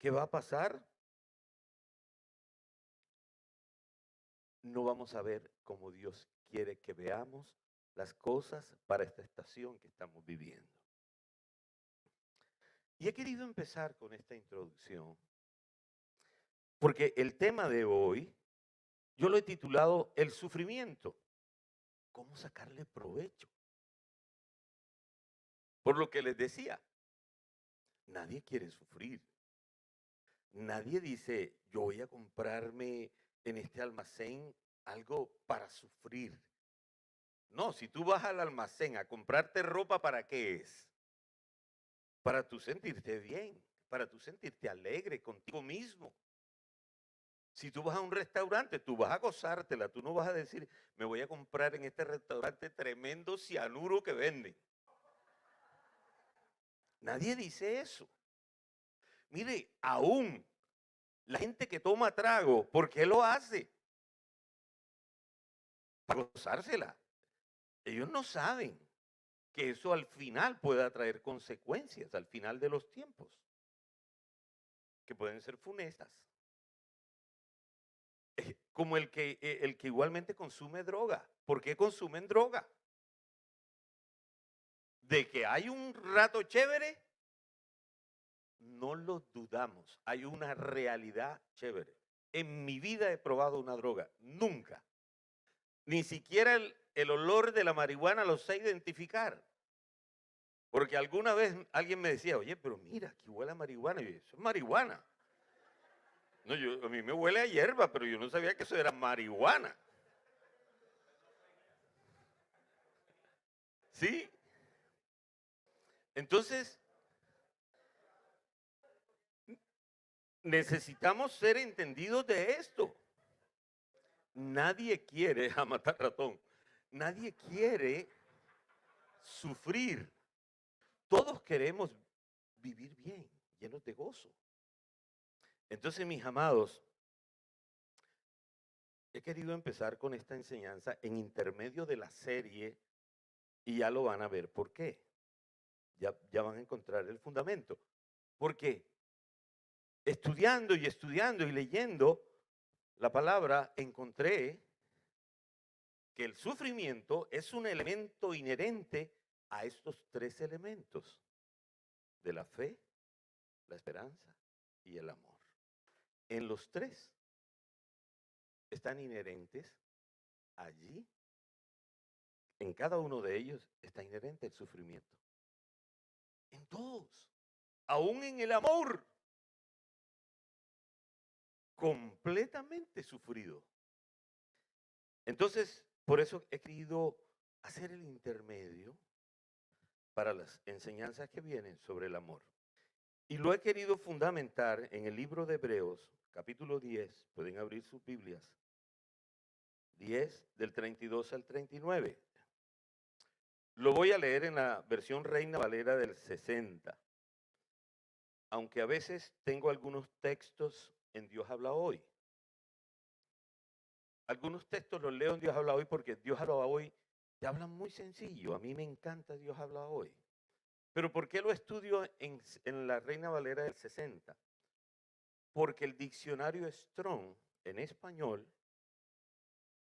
¿Qué va a pasar? No vamos a ver como Dios quiere que veamos las cosas para esta estación que estamos viviendo. Y he querido empezar con esta introducción porque el tema de hoy yo lo he titulado El sufrimiento, ¿cómo sacarle provecho? Por lo que les decía, nadie quiere sufrir. Nadie dice, yo voy a comprarme en este almacén algo para sufrir. No, si tú vas al almacén a comprarte ropa, ¿para qué es? Para tú sentirte bien, para tú sentirte alegre contigo mismo. Si tú vas a un restaurante, tú vas a gozártela, tú no vas a decir, me voy a comprar en este restaurante tremendo cianuro que venden. Nadie dice eso. Mire, aún la gente que toma trago, ¿por qué lo hace? Para gozársela. Ellos no saben que eso al final pueda traer consecuencias, al final de los tiempos, que pueden ser funestas. Como el que igualmente consume droga. ¿Por qué consumen droga? De que hay un rato chévere, no lo dudamos. Hay una realidad chévere. En mi vida he probado una droga, nunca. Ni siquiera el olor de la marihuana lo sé identificar. Porque alguna vez alguien me decía, oye, pero mira, aquí huele a marihuana. Y yo, eso es marihuana. No, a mí me huele a hierba, pero yo no sabía que eso era marihuana. ¿Sí? Entonces, necesitamos ser entendidos de esto. Nadie quiere a matar ratón. Nadie quiere sufrir. Todos queremos vivir bien, llenos de gozo. Entonces, mis amados, he querido empezar con esta enseñanza en intermedio de la serie y ya lo van a ver por qué. Ya van a encontrar el fundamento. Porque estudiando y leyendo la palabra, encontré que el sufrimiento es un elemento inherente a estos tres elementos de la fe, la esperanza y el amor. En los tres están inherentes allí, en cada uno de ellos está inherente el sufrimiento. En todos, aún en el amor, completamente sufrido. Entonces, por eso he querido hacer el intermedio para las enseñanzas que vienen sobre el amor. Y lo he querido fundamentar en el libro de Hebreos, capítulo 10, pueden abrir sus Biblias, 10 del 32 al 39. Lo voy a leer en la versión Reina Valera del 60, aunque a veces tengo algunos textos en Dios habla hoy. Algunos textos los leo en Dios habla hoy porque Dios habla hoy te hablan muy sencillo. A mí me encanta Dios habla hoy. Pero ¿por qué lo estudio en la Reina Valera del 60? Porque el diccionario Strong en español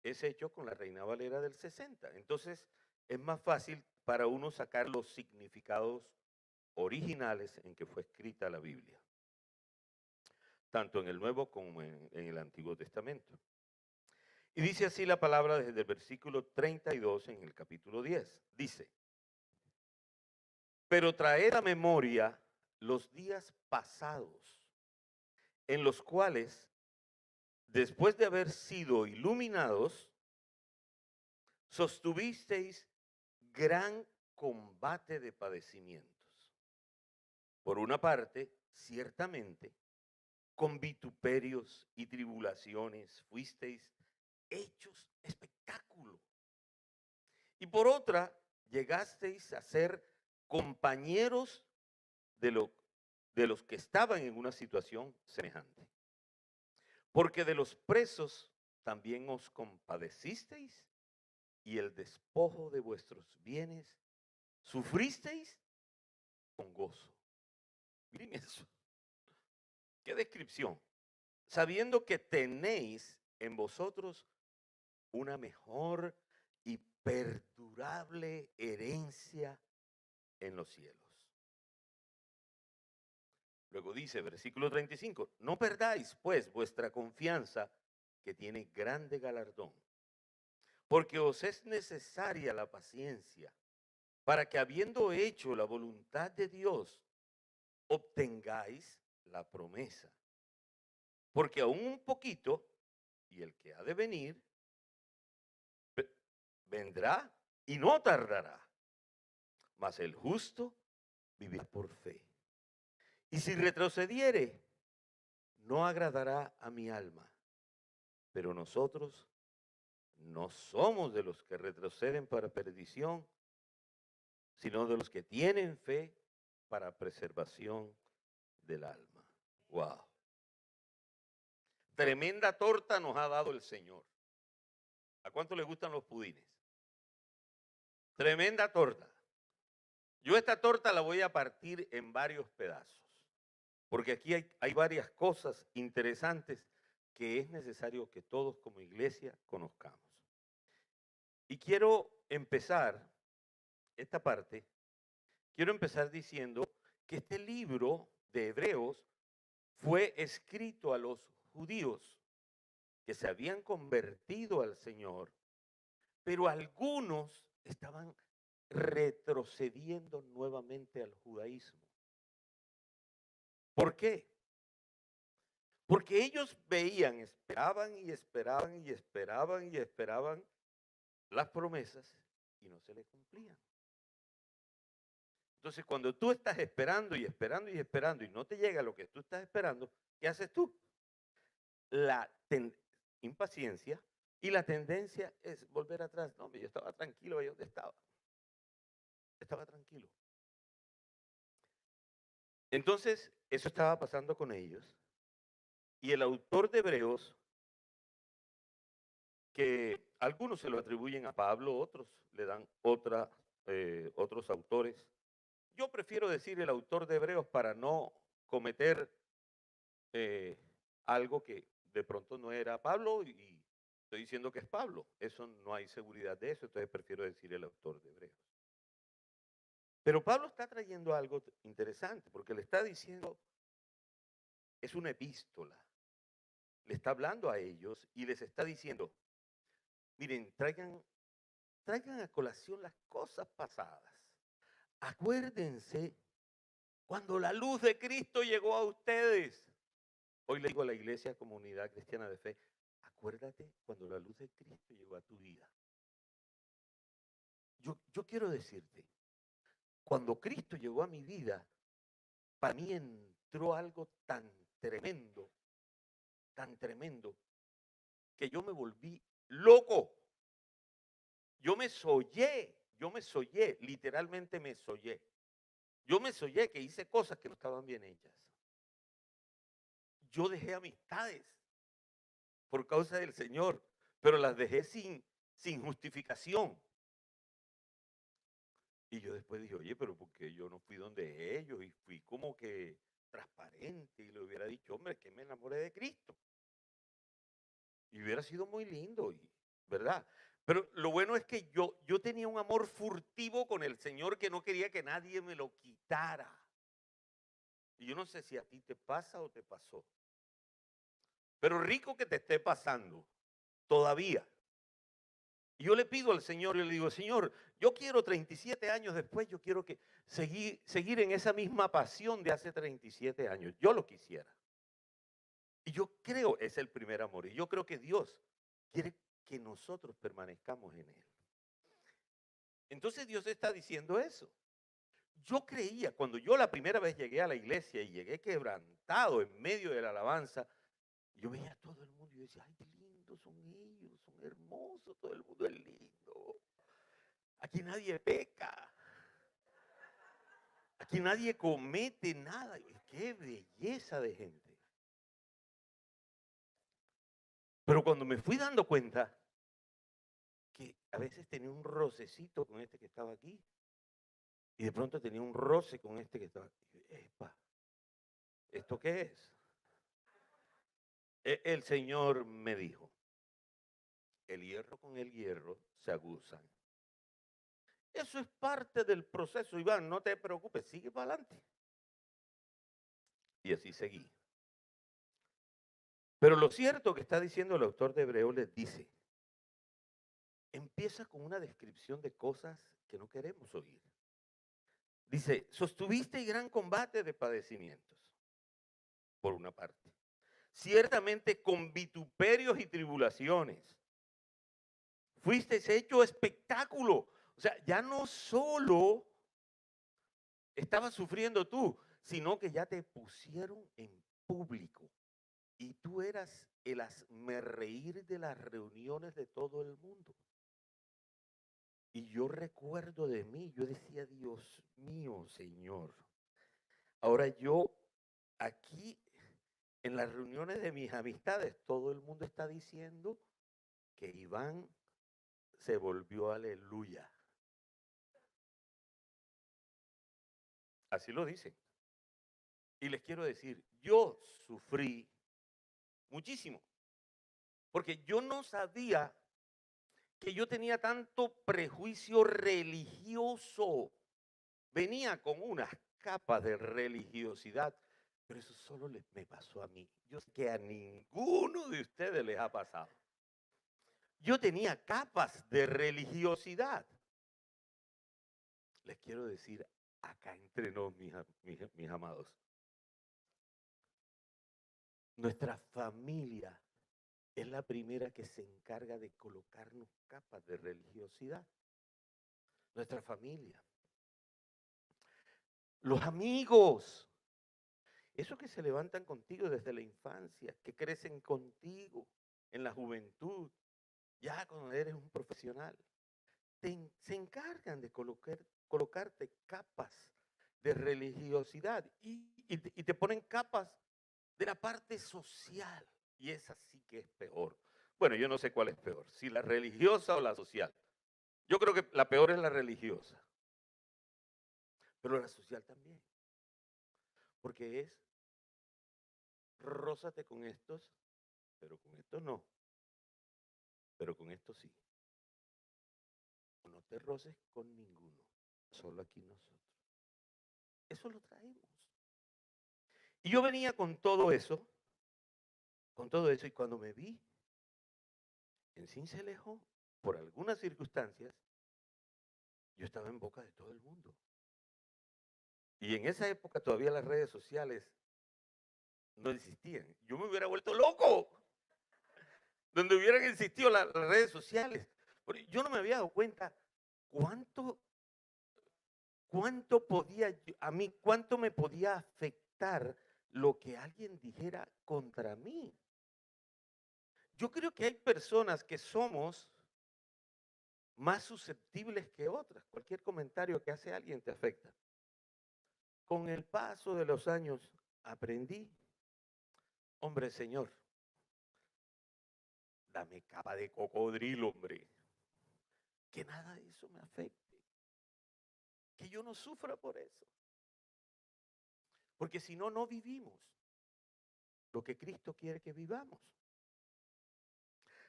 es hecho con la Reina Valera del 60. Entonces es más fácil para uno sacar los significados originales en que fue escrita la Biblia, tanto en el Nuevo como en el Antiguo Testamento. Y dice así la palabra desde el versículo 32 en el capítulo 10. Dice, pero traed a memoria los días pasados, en los cuales, después de haber sido iluminados, sostuvisteis gran combate de padecimientos. Por una parte, ciertamente, con vituperios y tribulaciones fuisteis hechos espectáculo. Y por otra, llegasteis a ser compañeros de los que estaban en una situación semejante. Porque de los presos también os compadecisteis y el despojo de vuestros bienes sufristeis con gozo. Miren eso. ¿Qué descripción? Sabiendo que tenéis en vosotros una mejor y perdurable herencia en los cielos. Luego dice, versículo 35, no perdáis pues vuestra confianza, que tiene grande galardón, porque os es necesaria la paciencia, para que habiendo hecho la voluntad de Dios, obtengáis la promesa. Porque aún un poquito, y el que ha de venir, vendrá y no tardará, mas el justo vivirá por fe. Y si retrocediere, no agradará a mi alma. Pero nosotros no somos de los que retroceden para perdición, sino de los que tienen fe para preservación del alma. Wow. Tremenda torta nos ha dado el Señor. ¿A cuánto le gustan los pudines? Tremenda torta. Yo esta torta la voy a partir en varios pedazos, porque aquí hay varias cosas interesantes que es necesario que todos como iglesia conozcamos. Y quiero empezar esta parte, quiero empezar diciendo que este libro de Hebreos fue escrito a los judíos que se habían convertido al Señor, pero algunos estaban retrocediendo nuevamente al judaísmo. ¿Por qué? Porque ellos veían, esperaban y esperaban y esperaban y esperaban las promesas y no se les cumplían. Entonces, cuando tú estás esperando y esperando y esperando y no te llega lo que tú estás esperando, ¿qué haces tú? La impaciencia y la tendencia es volver atrás. No, yo estaba tranquilo ahí donde estaba. Estaba tranquilo. Entonces, eso estaba pasando con ellos. Y el autor de Hebreos, que algunos se lo atribuyen a Pablo, otros le dan otros autores. Yo prefiero decir el autor de Hebreos para no cometer algo que de pronto no era Pablo y estoy diciendo que es Pablo. Eso no hay seguridad de eso, entonces prefiero decir el autor de Hebreos. Pero Pablo está trayendo algo interesante porque le está diciendo, es una epístola. Le está hablando a ellos y les está diciendo, miren, traigan a colación las cosas pasadas. Acuérdense cuando la luz de Cristo llegó a ustedes. Hoy le digo a la iglesia, comunidad cristiana de fe, acuérdate cuando la luz de Cristo llegó a tu vida. Yo quiero decirte, cuando Cristo llegó a mi vida, para mí entró algo tan tremendo, que yo me volví loco. Yo me soñé, literalmente me soñé. Yo me soñé que hice cosas que no estaban bien hechas. Yo dejé amistades por causa del Señor, pero las dejé sin justificación. Y yo después dije, oye, pero ¿por qué yo no fui donde ellos? Y fui como que transparente y le hubiera dicho, hombre, que me enamoré de Cristo. Y hubiera sido muy lindo, ¿verdad? Pero lo bueno es que yo tenía un amor furtivo con el Señor que no quería que nadie me lo quitara. Y yo no sé si a ti te pasa o te pasó. Pero rico que te esté pasando, todavía. Y yo le pido al Señor, y le digo, Señor, yo quiero 37 años después, yo quiero que seguir en esa misma pasión de hace 37 años. Yo lo quisiera. Y yo creo, es el primer amor, y yo creo que Dios quiere que nosotros permanezcamos en Él. Entonces Dios está diciendo eso. Yo creía, cuando yo la primera vez llegué a la iglesia y llegué quebrantado en medio de la alabanza, yo veía a todo el mundo y yo decía, ay, qué lindos son ellos, son hermosos, todo el mundo es lindo. Aquí nadie peca. Aquí nadie comete nada. Qué belleza de gente. Pero cuando me fui dando cuenta que a veces tenía un rocecito con este que estaba aquí y de pronto tenía un roce con este que estaba aquí. Epa, ¿esto qué es? El Señor me dijo, el hierro con el hierro se aguzan. Eso es parte del proceso, Iván, no te preocupes, sigue para adelante. Y así seguí. Pero lo cierto que está diciendo el autor de Hebreos les dice, empieza con una descripción de cosas que no queremos oír. Dice, sostuviste gran combate de padecimientos, por una parte. Ciertamente con vituperios y tribulaciones. Fuiste hecho espectáculo. O sea, ya no solo estabas sufriendo tú, sino que ya te pusieron en público. Y tú eras el hazmerreír de las reuniones de todo el mundo. Y yo recuerdo de mí, yo decía, Dios mío, Señor. Ahora yo aquí en las reuniones de mis amistades, todo el mundo está diciendo que Iván se volvió aleluya. Así lo dicen. Y les quiero decir, yo sufrí muchísimo, porque yo no sabía que yo tenía tanto prejuicio religioso. Venía con unas capas de religiosidad, pero eso solo me pasó a mí. Yo sé que a ninguno de ustedes les ha pasado. Yo tenía capas de religiosidad. Les quiero decir, acá entre nos, mis amados, nuestra familia es la primera que se encarga de colocarnos capas de religiosidad. Nuestra familia. Los amigos. Esos que se levantan contigo desde la infancia, que crecen contigo en la juventud, ya cuando eres un profesional, se encargan de colocarte capas de religiosidad y te ponen capas de la parte social. Y esa sí que es peor. Bueno, yo no sé cuál es peor, si la religiosa o la social. Yo creo que la peor es la religiosa, pero la social también. Porque es, rózate con estos, pero con estos no. Pero con estos sí. No te roces con ninguno, solo aquí nosotros. Eso lo traemos. Y yo venía con todo eso, y cuando me vi en Cincelejo, por algunas circunstancias, yo estaba en boca de todo el mundo. Y en esa época todavía las redes sociales no existían. Yo me hubiera vuelto loco donde hubieran existido las redes sociales. Porque yo no me había dado cuenta cuánto cuánto me podía afectar lo que alguien dijera contra mí. Yo creo que hay personas que somos más susceptibles que otras. Cualquier comentario que hace alguien te afecta. Con el paso de los años aprendí, hombre, Señor, dame capa de cocodrilo, hombre. Que nada de eso me afecte. Que yo no sufra por eso. Porque si no, no vivimos lo que Cristo quiere que vivamos.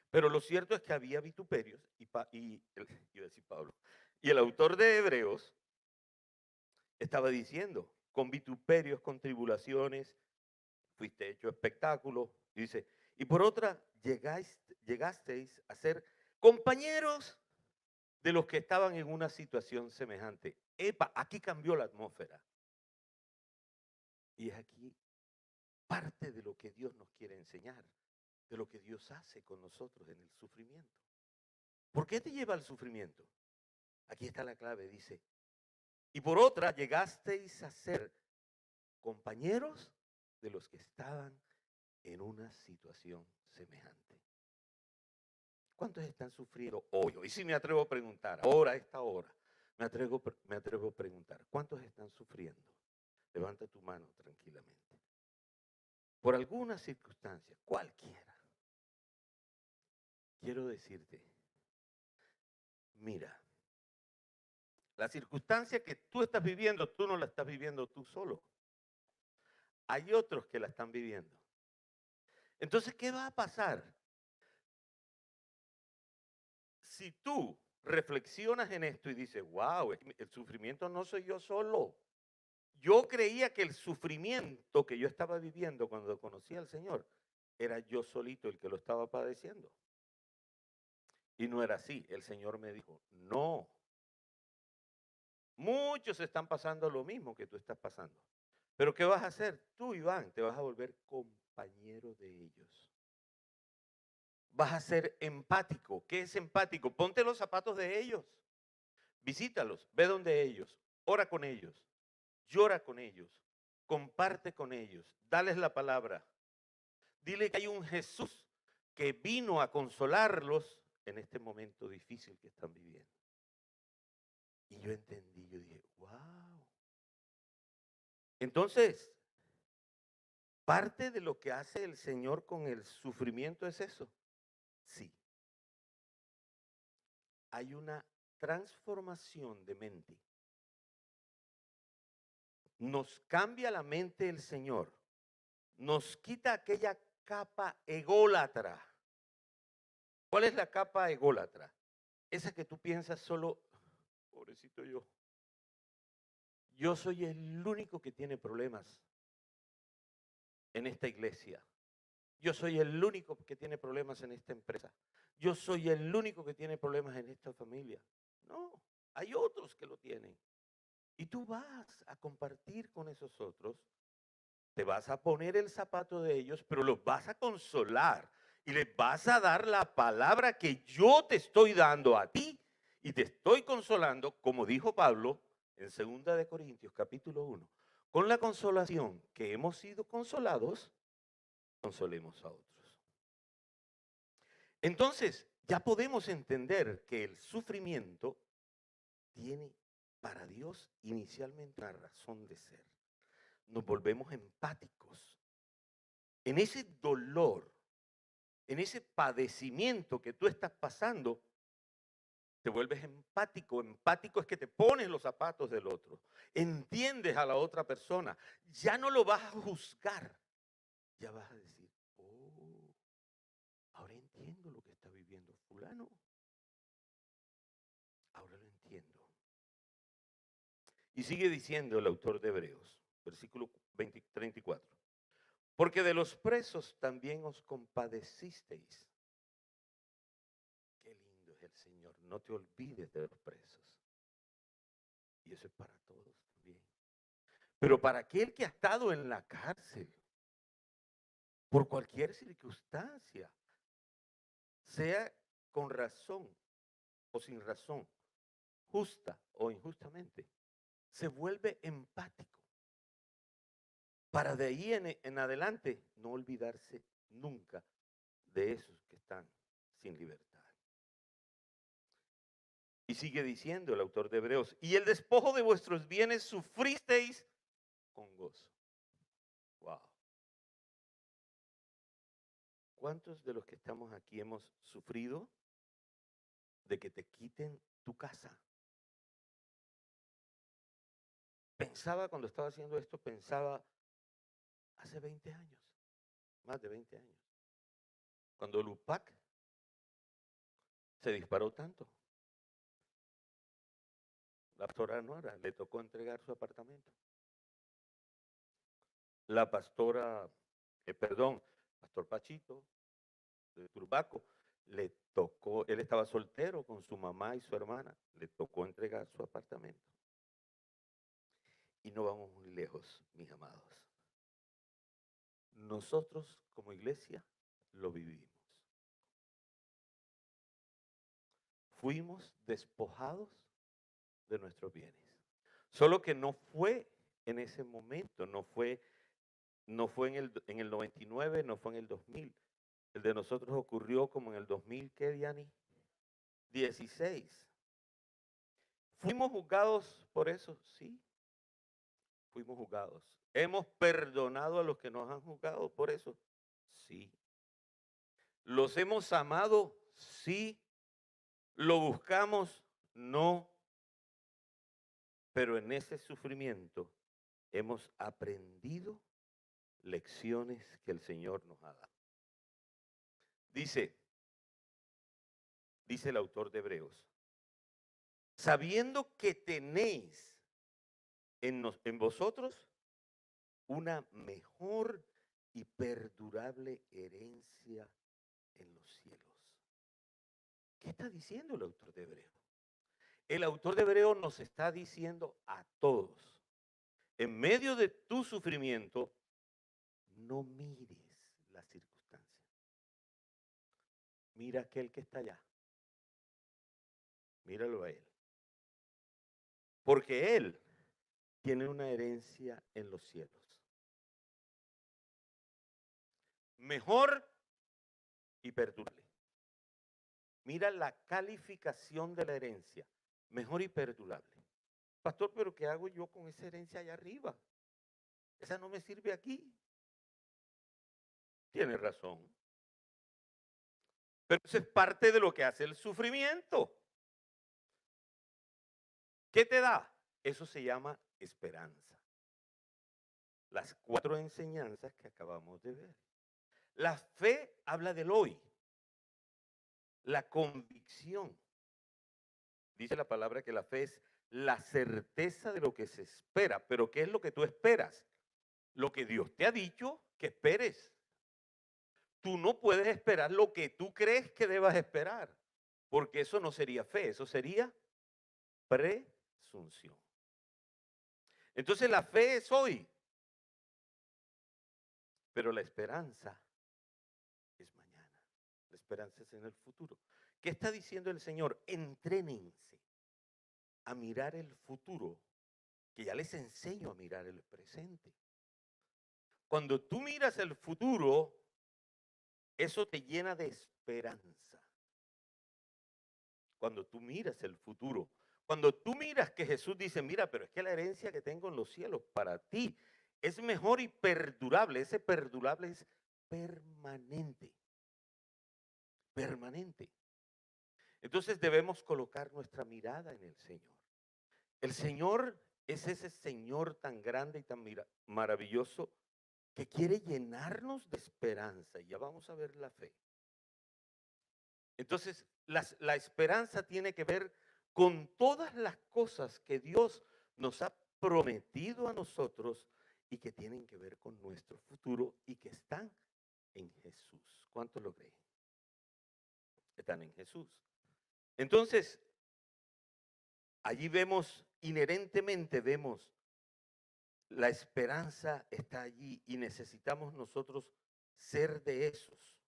Pero lo cierto es que había vituperios iba a decir Pablo, y el autor de Hebreos estaba diciendo, con vituperios, con tribulaciones, fuiste hecho espectáculo, y dice, y por otra llegasteis a ser compañeros de los que estaban en una situación semejante. Epa, aquí cambió la atmósfera. Y es aquí parte de lo que Dios nos quiere enseñar, de lo que Dios hace con nosotros en el sufrimiento. ¿Por qué te lleva al sufrimiento? Aquí está la clave, dice, y por otra llegasteis a ser compañeros de los que estaban en una situación semejante. ¿Cuántos están sufriendo hoy? Hoy sí me atrevo a preguntar, ahora a esta hora, me atrevo a preguntar, ¿cuántos están sufriendo? Levanta tu mano tranquilamente. Por alguna circunstancia, cualquiera. Quiero decirte, mira, la circunstancia que tú estás viviendo, tú no la estás viviendo tú solo. Hay otros que la están viviendo. Entonces, ¿qué va a pasar? Si tú reflexionas en esto y dices, wow, el sufrimiento no soy yo solo. Yo creía que el sufrimiento que yo estaba viviendo cuando conocí al Señor era yo solito el que lo estaba padeciendo. Y no era así. El Señor me dijo, no, muchos están pasando lo mismo que tú estás pasando. Pero ¿qué vas a hacer? Tú, Iván, te vas a volver compañero de ellos. Vas a ser empático. ¿Qué es empático? Ponte los zapatos de ellos. Visítalos, ve donde ellos, ora con ellos, llora con ellos, comparte con ellos, dales la palabra. Dile que hay un Jesús que vino a consolarlos en este momento difícil que están viviendo. Y yo entendí, yo dije, wow. Entonces, parte de lo que hace el Señor con el sufrimiento es eso. Sí. Hay una transformación de mente. Nos cambia la mente el Señor. Nos quita aquella capa ególatra. ¿Cuál es la capa ególatra? Esa que tú piensas solo, pobrecito yo. Yo soy el único que tiene problemas en esta iglesia. Yo soy el único que tiene problemas en esta empresa. Yo soy el único que tiene problemas en esta familia. No, hay otros que lo tienen. Y tú vas a compartir con esos otros, te vas a poner el zapato de ellos, pero los vas a consolar y les vas a dar la palabra que yo te estoy dando a ti y te estoy consolando, como dijo Pablo en 2 de Corintios capítulo 1. Con la consolación que hemos sido consolados, consolemos a otros. Entonces, ya podemos entender que el sufrimiento tiene para Dios inicialmente una razón de ser. Nos volvemos empáticos. En ese dolor, en ese padecimiento que tú estás pasando, te vuelves empático. Empático es que te pones los zapatos del otro. Entiendes a la otra persona. Ya no lo vas a juzgar. Ya vas a decir, oh, ahora entiendo lo que está viviendo fulano. Ahora lo entiendo. Y sigue diciendo el autor de Hebreos, versículo 34. Porque de los presos también os compadecisteis. Qué lindo es el Señor. No te olvides de los presos. Y eso es para todos también. Pero para aquel que ha estado en la cárcel, por cualquier circunstancia, sea con razón o sin razón, justa o injustamente, se vuelve empático. Para de ahí en adelante no olvidarse nunca de esos que están sin libertad. Y sigue diciendo el autor de Hebreos, y el despojo de vuestros bienes sufristeis con gozo. Wow. ¿Cuántos de los que estamos aquí hemos sufrido de que te quiten tu casa? Pensaba cuando estaba haciendo esto, pensaba hace 20 años, más de 20 años, cuando el UPAC se disparó tanto. La pastora Nora le tocó entregar su apartamento. La pastora, pastor Pachito de Turbaco, le tocó, él estaba soltero con su mamá y su hermana, le tocó entregar su apartamento. Y no vamos muy lejos, mis amados. Nosotros como iglesia lo vivimos. Fuimos despojados de nuestros bienes. Solo que no fue en ese momento, no fue en el 99, no fue en el 2000. El de nosotros ocurrió como en el 2000, ¿qué, Diani? 16. ¿Fuimos juzgados por eso? Sí, fuimos juzgados. ¿Hemos perdonado a los que nos han juzgado por eso? Sí. ¿Los hemos amado? Sí. ¿Lo buscamos? No. Pero en ese sufrimiento hemos aprendido lecciones que el Señor nos ha dado. Dice el autor de Hebreos, sabiendo que tenéis en vosotros una mejor y perdurable herencia en los cielos. ¿Qué está diciendo el autor de Hebreos? El autor de Hebreos nos está diciendo a todos, en medio de tu sufrimiento, no mires las circunstancias. Mira aquel que está allá. Míralo a él. Porque él tiene una herencia en los cielos. Mejor y perdurable. Mira la calificación de la herencia. Mejor y perdurable. Pastor, pero ¿qué hago yo con esa herencia allá arriba? Esa no me sirve aquí. Tiene razón. Pero eso es parte de lo que hace el sufrimiento. ¿Qué te da? Eso se llama esperanza. Las 4 enseñanzas que acabamos de ver. La fe habla del hoy. La convicción. Dice la palabra que la fe es la certeza de lo que se espera. Pero ¿qué es lo que tú esperas? Lo que Dios te ha dicho que esperes. Tú no puedes esperar lo que tú crees que debas esperar, porque eso no sería fe, eso sería presunción. Entonces la fe es hoy, pero la esperanza es mañana. La esperanza es en el futuro. ¿Qué está diciendo el Señor? Entrénense a mirar el futuro, que ya les enseño a mirar el presente. Cuando tú miras el futuro, eso te llena de esperanza. Cuando tú miras el futuro, cuando tú miras que Jesús dice, mira, pero es que la herencia que tengo en los cielos para ti es mejor y perdurable. Ese perdurable es permanente. Permanente. Entonces debemos colocar nuestra mirada en el Señor. El Señor es ese Señor tan grande y tan maravilloso que quiere llenarnos de esperanza. Y ya vamos a ver la fe. Entonces, la esperanza tiene que ver con todas las cosas que Dios nos ha prometido a nosotros y que tienen que ver con nuestro futuro y que están en Jesús. ¿Cuántos lo creen? Están en Jesús. Entonces, allí vemos, inherentemente vemos, la esperanza está allí y necesitamos nosotros ser de esos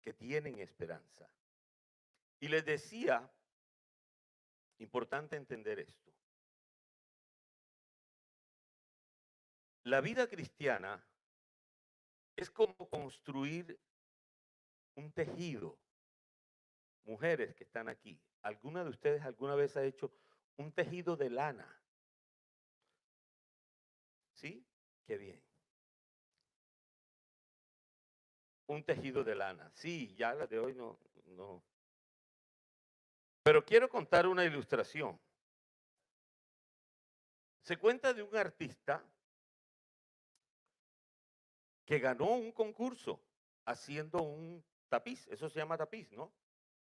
que tienen esperanza. Y les decía, importante entender esto. La vida cristiana es como construir un tejido. Mujeres que están aquí, ¿alguna de ustedes alguna vez ha hecho un tejido de lana? ¿Sí? Qué bien. Un tejido de lana. Sí, ya la de hoy no. Pero quiero contar una ilustración. Se cuenta de un artista que ganó un concurso haciendo un tapiz. Eso se llama tapiz, ¿no?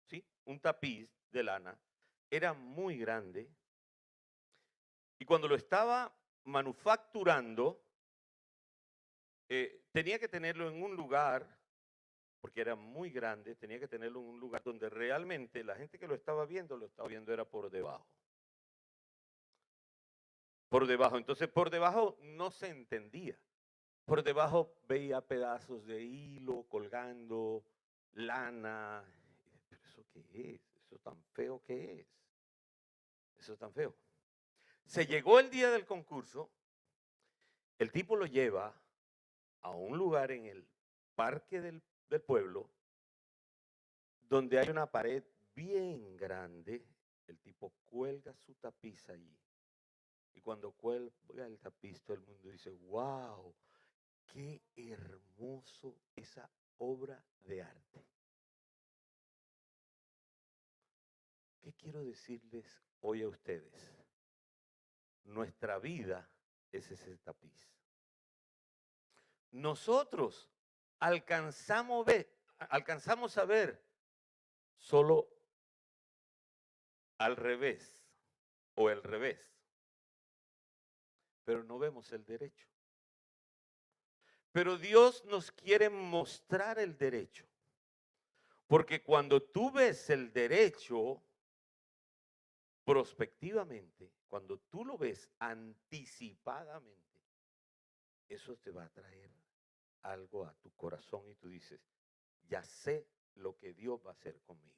Sí, un tapiz de lana. Era muy grande. Y cuando lo estaba manufacturando, tenía que tenerlo en un lugar, porque era muy grande, tenía que tenerlo en un lugar donde realmente la gente que lo estaba viendo era por debajo. Por debajo. Entonces, por debajo no se entendía. Por debajo veía pedazos de hilo colgando, lana. ¿Pero eso qué es? ¿Eso tan feo qué es? Eso es tan feo. Se llegó el día del concurso, el tipo lo lleva a un lugar en el parque del pueblo, donde hay una pared bien grande. El tipo cuelga su tapiz allí. Y cuando cuelga el tapiz, todo el mundo dice, wow, qué hermoso esa obra de arte. ¿Qué quiero decirles hoy a ustedes? Nuestra vida es ese tapiz. Nosotros alcanzamos a ver solo al revés o el revés, pero no vemos el derecho. Pero Dios nos quiere mostrar el derecho, porque cuando tú ves el derecho prospectivamente, cuando tú lo ves anticipadamente, eso te va a traer algo a tu corazón y tú dices, ya sé lo que Dios va a hacer conmigo.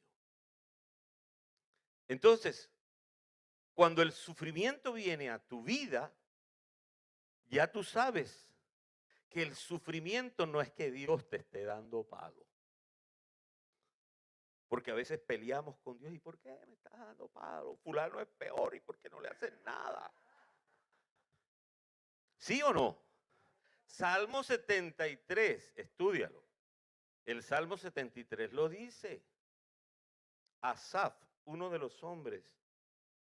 Entonces, cuando el sufrimiento viene a tu vida, ya tú sabes que el sufrimiento no es que Dios te esté dando palo. Porque a veces peleamos con Dios, ¿y por qué me estás dando palo? Fulano es peor, ¿y por qué no le haces nada? ¿Sí o no? Salmo 73, estúdialo. El Salmo 73 lo dice. Asaf, uno de los hombres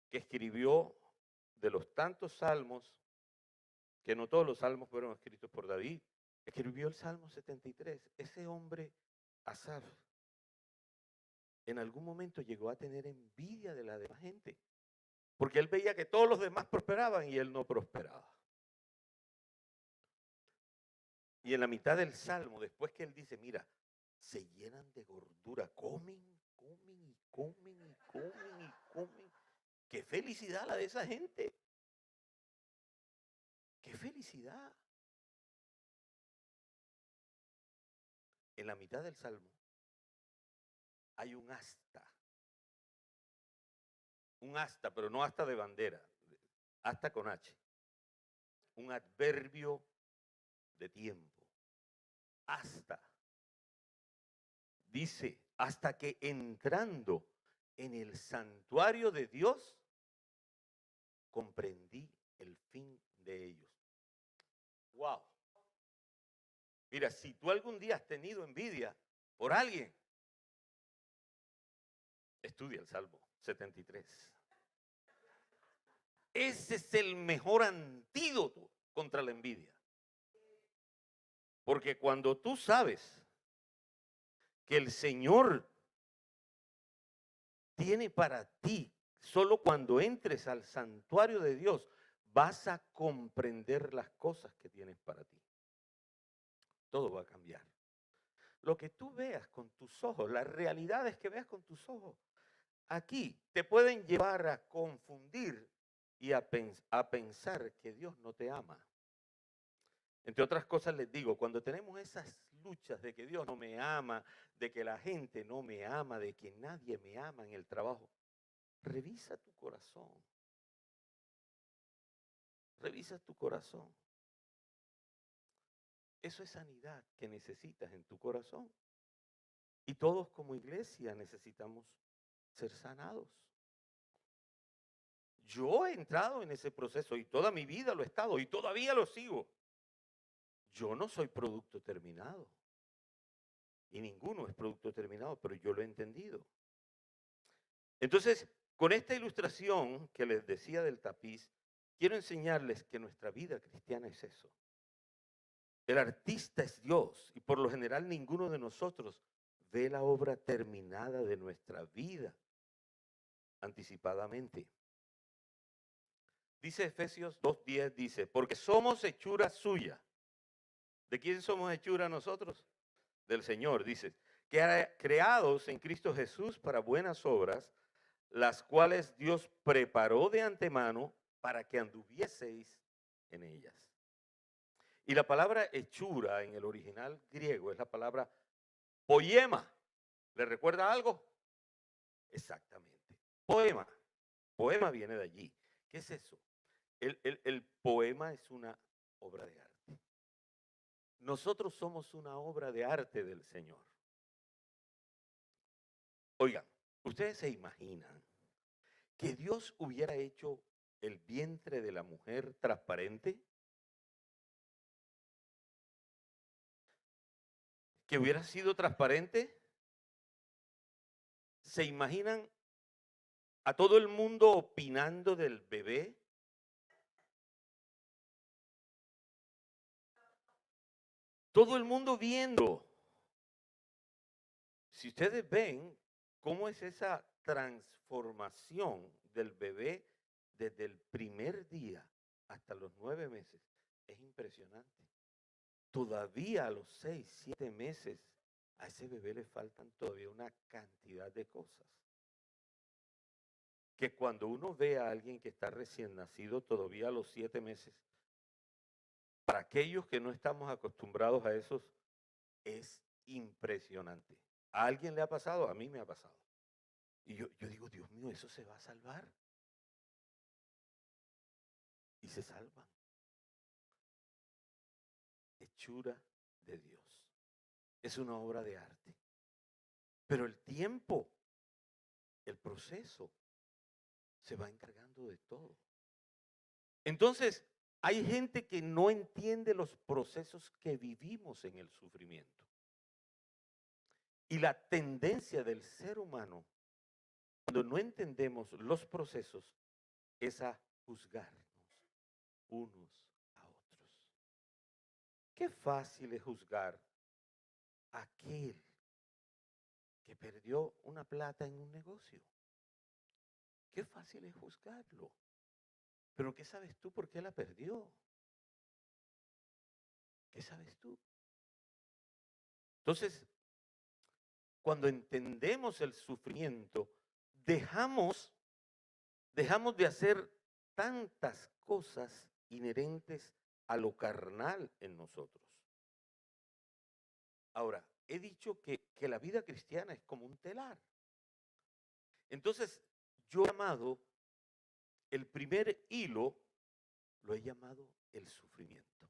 que escribió de los tantos salmos, que no todos los salmos fueron escritos por David, escribió el Salmo 73. Ese hombre, Asaf, en algún momento llegó a tener envidia de la demás gente, porque él veía que todos los demás prosperaban y él no prosperaba. Y en la mitad del Salmo, después que él dice, mira, se llenan de gordura, comen, comen y comen y comen y comen. ¡Qué felicidad la de esa gente! ¡Qué felicidad! En la mitad del Salmo hay un asta, pero no asta de bandera, asta con H, un adverbio de tiempo, hasta. Dice, hasta que entrando en el santuario de Dios, comprendí el fin de ellos. ¡Wow! Mira, si tú algún día has tenido envidia por alguien, estudia el Salmo 73. Ese es el mejor antídoto contra la envidia. Porque cuando tú sabes que el Señor tiene para ti, solo cuando entres al santuario de Dios, vas a comprender las cosas que tienes para ti. Todo va a cambiar. Lo que tú veas con tus ojos, las realidades que veas con tus ojos, aquí te pueden llevar a confundir y a pensar que Dios no te ama. Entre otras cosas les digo, cuando tenemos esas luchas de que Dios no me ama, de que la gente no me ama, de que nadie me ama en el trabajo, revisa tu corazón. Revisa tu corazón. Eso es sanidad que necesitas en tu corazón. Y todos como iglesia necesitamos ser sanados. Yo he entrado en ese proceso y toda mi vida lo he estado y todavía lo sigo. Yo no soy producto terminado. Y ninguno es producto terminado, pero yo lo he entendido. Entonces, con esta ilustración que les decía del tapiz, quiero enseñarles que nuestra vida cristiana es eso. El artista es Dios y por lo general ninguno de nosotros ve la obra terminada de nuestra vida anticipadamente. Dice Efesios 2:10, dice, porque somos hechura suya. ¿De quién somos hechura nosotros? Del Señor, dice, que creados en Cristo Jesús para buenas obras, las cuales Dios preparó de antemano para que anduvieseis en ellas. Y la palabra hechura en el original griego es la palabra poema. ¿Le recuerda algo? Exactamente. Poema. Poema viene de allí. ¿Qué es eso? El poema es una obra de arte. Nosotros somos una obra de arte del Señor. Oigan, ¿ustedes se imaginan que Dios hubiera hecho el vientre de la mujer transparente? ¿Que hubiera sido transparente? ¿Se imaginan a todo el mundo opinando del bebé? todo el mundo viendo. Si ustedes ven cómo es esa transformación del bebé desde el primer día hasta los 9 meses, es impresionante. Todavía a los 6, 7 meses, a ese bebé le faltan todavía una cantidad de cosas. Que cuando uno ve a alguien que está recién nacido todavía a los 7 meses, para aquellos que no estamos acostumbrados a eso, es impresionante. ¿A alguien le ha pasado? A mí me ha pasado. Y yo digo, Dios mío, ¿eso se va a salvar? Y se salvan. Hechura de Dios. Es una obra de arte. Pero el tiempo, el proceso, se va encargando de todo. Entonces, hay gente que no entiende los procesos que vivimos en el sufrimiento. Y la tendencia del ser humano, cuando no entendemos los procesos, es a juzgarnos unos a otros. Qué fácil es juzgar a aquel que perdió una plata en un negocio. Qué fácil es juzgarlo. Pero ¿qué sabes tú por qué la perdió? ¿Qué sabes tú? Entonces, cuando entendemos el sufrimiento, dejamos de hacer tantas cosas inherentes a lo carnal en nosotros. Ahora, he dicho que la vida cristiana es como un telar. Entonces, yo he llamado el primer hilo, lo he llamado el sufrimiento.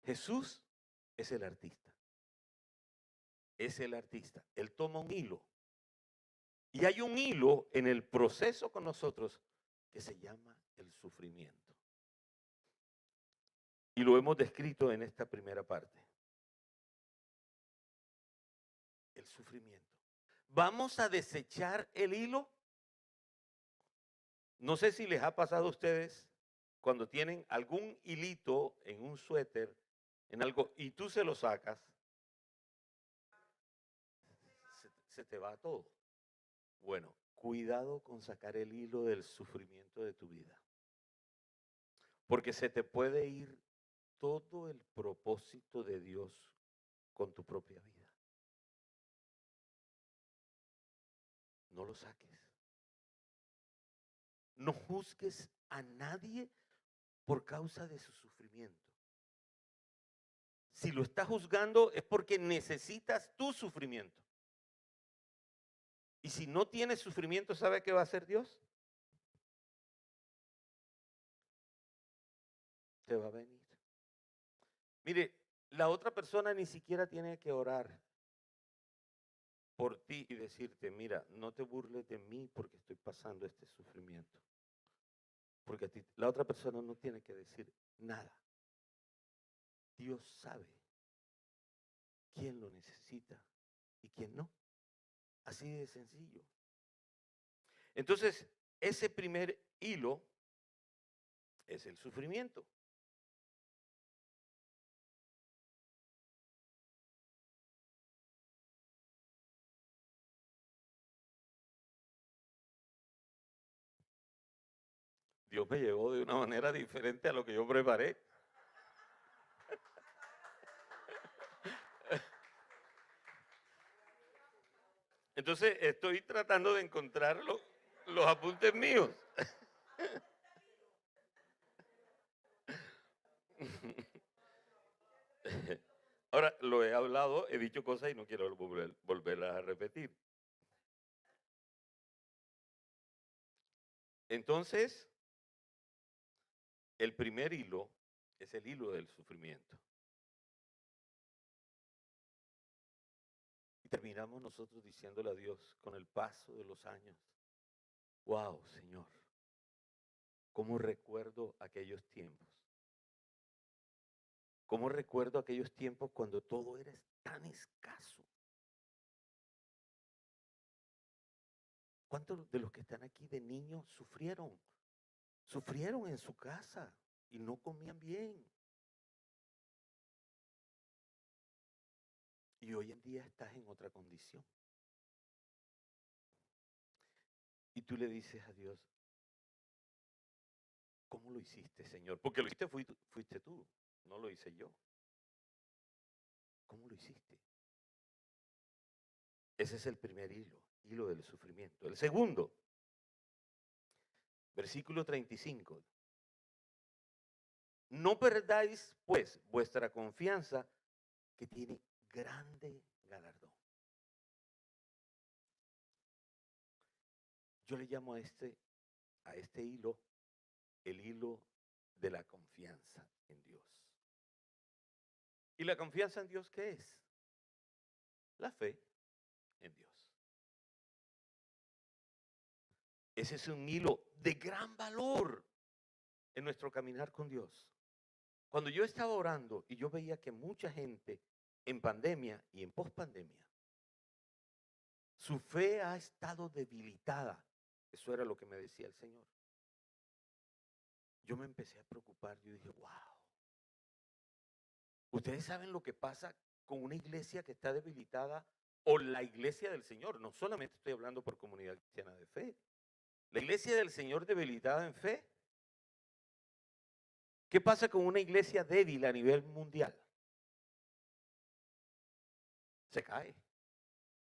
Jesús es el artista. Es el artista. Él toma un hilo. Y hay un hilo en el proceso con nosotros que se llama el sufrimiento. Y lo hemos descrito en esta primera parte. El sufrimiento. ¿Vamos a desechar el hilo? No sé si les ha pasado a ustedes cuando tienen algún hilito en un suéter, en algo, y tú se lo sacas, se te va todo. Bueno, cuidado con sacar el hilo del sufrimiento de tu vida. Porque se te puede ir todo el propósito de Dios con tu propia vida. No lo saques. No juzgues a nadie por causa de su sufrimiento. Si lo estás juzgando es porque necesitas tu sufrimiento. Y si no tienes sufrimiento, ¿sabe qué va a hacer Dios? Te va a venir. Mire, la otra persona ni siquiera tiene que orar por ti y decirte, mira, no te burles de mí porque estoy pasando este sufrimiento. Porque a ti, la otra persona no tiene que decir nada. Dios sabe quién lo necesita y quién no. Así de sencillo. Entonces, ese primer hilo es el sufrimiento. Dios me llevó de una manera diferente a lo que yo preparé. Entonces, estoy tratando de encontrar los apuntes míos. Ahora, lo he hablado, he dicho cosas y no quiero volverlas a repetir. Entonces, el primer hilo es el hilo del sufrimiento. Y terminamos nosotros diciéndole a Dios con el paso de los años, wow, Señor, ¿cómo recuerdo aquellos tiempos? ¿Cómo recuerdo aquellos tiempos cuando todo era tan escaso? ¿Cuántos de los que están aquí de niños sufrieron? Sufrieron en su casa. y no comían bien. Y hoy en día estás en otra condición. Y tú le dices a Dios, ¿cómo lo hiciste, Señor? Porque lo hiciste fuiste tú, no lo hice yo. ¿Cómo lo hiciste? Ese es el primer hilo del sufrimiento. El segundo, versículo 35. No perdáis, pues, vuestra confianza, que tiene grande galardón. Yo le llamo a este hilo, el hilo de la confianza en Dios. ¿Y la confianza en Dios qué es? La fe en Dios. Ese es un hilo de gran valor en nuestro caminar con Dios. Cuando yo estaba orando y yo veía que mucha gente en pandemia y en pospandemia, su fe ha estado debilitada. Eso era lo que me decía el Señor. Yo me empecé a preocupar. Yo dije, wow. Ustedes saben lo que pasa con una iglesia que está debilitada o la iglesia del Señor. No solamente estoy hablando por comunidad cristiana de fe. La iglesia del Señor debilitada en fe. ¿Qué pasa con una iglesia débil a nivel mundial? Se cae.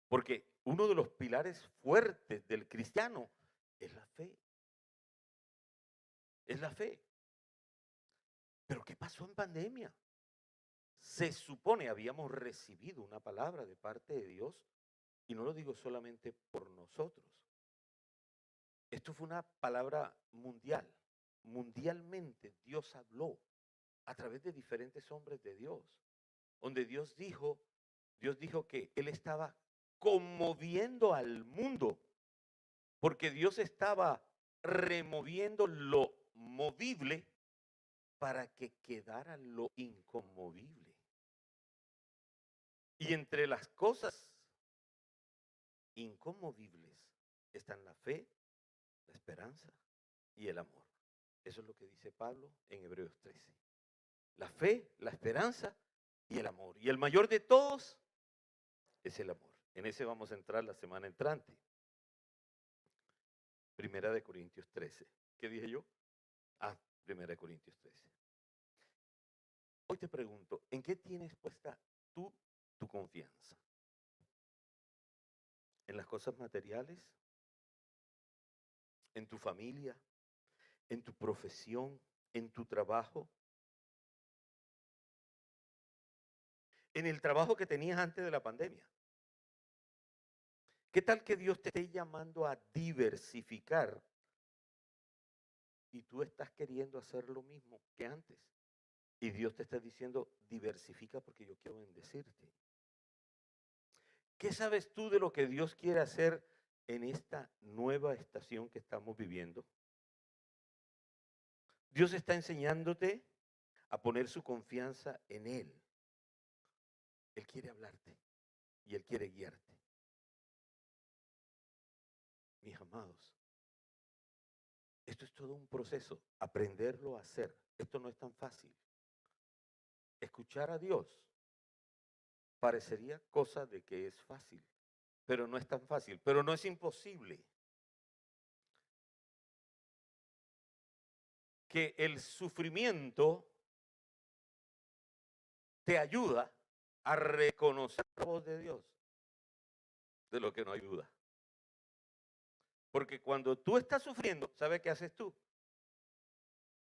Porque uno de los pilares fuertes del cristiano es la fe. Es la fe. Pero ¿qué pasó en pandemia? Se supone habíamos recibido una palabra de parte de Dios, y no lo digo solamente por nosotros. Esto fue una palabra mundial. Mundialmente Dios habló a través de diferentes hombres de Dios, donde Dios dijo que Él estaba conmoviendo al mundo, porque Dios estaba removiendo lo movible para que quedara lo inconmovible. Y entre las cosas inconmovibles están la fe, la esperanza y el amor. Eso es lo que dice Pablo en Hebreos 13. La fe, la esperanza y el amor. Y el mayor de todos es el amor. En ese vamos a entrar la semana entrante. Primera de Corintios 13. ¿Qué dije yo? Primera de Corintios 13. Hoy te pregunto, ¿en qué tienes puesta tú tu confianza? ¿En las cosas materiales? ¿En tu familia? ¿En tu profesión? ¿En tu trabajo? ¿En el trabajo que tenías antes de la pandemia? ¿Qué tal que Dios te esté llamando a diversificar y tú estás queriendo hacer lo mismo que antes? Y Dios te está diciendo, diversifica porque yo quiero bendecirte. ¿Qué sabes tú de lo que Dios quiere hacer en esta nueva estación que estamos viviendo? Dios está enseñándote a poner su confianza en Él. Él quiere hablarte y Él quiere guiarte. Mis amados, esto es todo un proceso, aprenderlo a hacer. Esto no es tan fácil. Escuchar a Dios parecería cosa de que es fácil, pero no es tan fácil, pero no es imposible. Que el sufrimiento te ayuda a reconocer la voz de Dios, de lo que no hay duda. Porque cuando tú estás sufriendo, ¿sabes qué haces tú?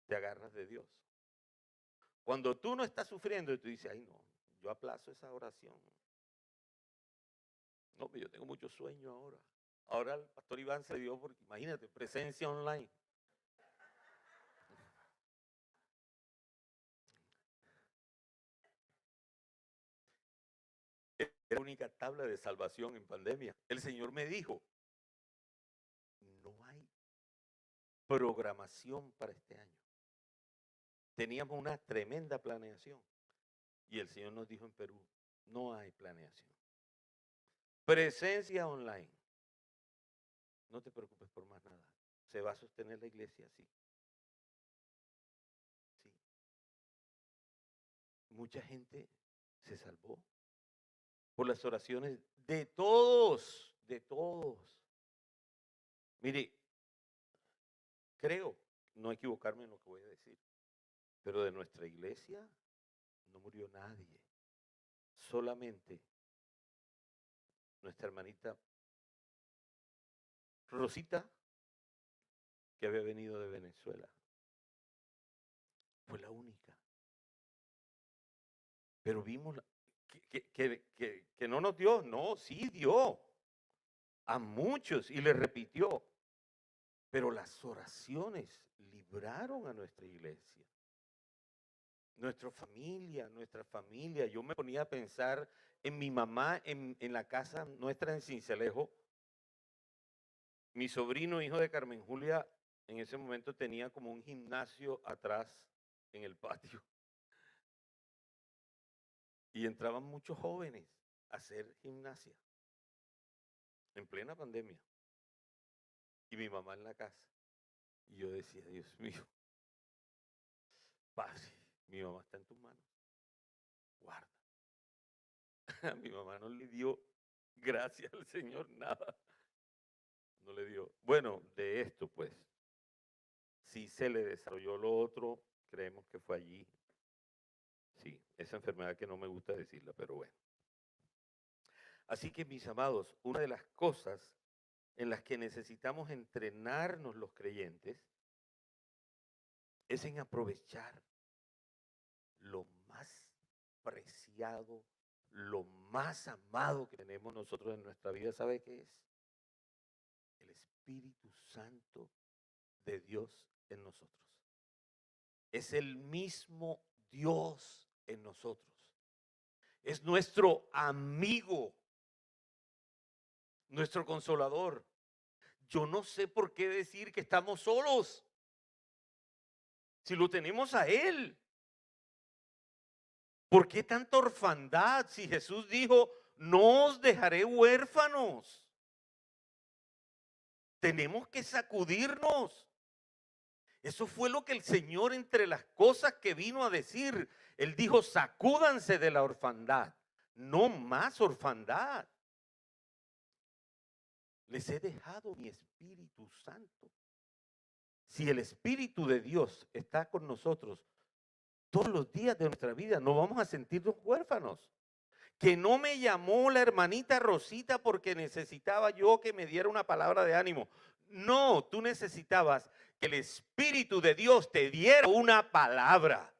Te agarras de Dios. Cuando tú no estás sufriendo y tú dices, ay no, yo aplazo esa oración. No, yo tengo mucho sueño ahora. Ahora el pastor Iván se dio porque, imagínate, presencia online. Era la única tabla de salvación en pandemia. El Señor me dijo, no hay programación para este año. Teníamos una tremenda planeación y el Señor nos dijo en Perú, no hay planeación. Presencia online. No te preocupes por más nada. Se va a sostener la iglesia así. mucha gente se salvó por las oraciones de todos, de todos. Mire, creo no equivocarme en lo que voy a decir, pero de nuestra iglesia no murió nadie, solamente nuestra hermanita Rosita, que había venido de Venezuela. Fue la única. Pero vimos que no nos dio, no, sí dio a muchos y le repitió. Pero las oraciones libraron a nuestra iglesia. Nuestra familia. Yo me ponía a pensar en mi mamá en la casa nuestra en Sincelejo. Mi sobrino, hijo de Carmen Julia, en ese momento tenía como un gimnasio atrás en el patio. Y entraban muchos jóvenes a hacer gimnasia en plena pandemia. Y mi mamá en la casa. Y yo decía, Dios mío, Padre, mi mamá está en tus manos. Guarda. A mi mamá no le dio, gracias al Señor, nada. No le dio. Bueno, de esto pues, sí se le desarrolló lo otro, creemos que fue allí. Sí, esa enfermedad que no me gusta decirla, pero bueno. Así que mis amados, una de las cosas en las que necesitamos entrenarnos los creyentes es en aprovechar lo más preciado, lo más amado que tenemos nosotros en nuestra vida. ¿Sabe qué es? El Espíritu Santo de Dios en nosotros. Es el mismo Dios en nosotros. Es nuestro amigo, nuestro consolador. Yo no sé por qué decir que estamos solos, si lo tenemos a Él. ¿Por qué tanta orfandad? Si Jesús dijo, no os dejaré huérfanos. Tenemos que sacudirnos. Eso fue lo que el Señor, entre las cosas que vino a decir, Él dijo, sacúdanse de la orfandad. No más orfandad. Les he dejado mi Espíritu Santo. Si el Espíritu de Dios está con nosotros todos los días de nuestra vida, no vamos a sentirnos huérfanos. Que no me llamó la hermanita Rosita porque necesitaba yo que me diera una palabra de ánimo. No, tú necesitabas que el Espíritu de Dios te diera una palabra.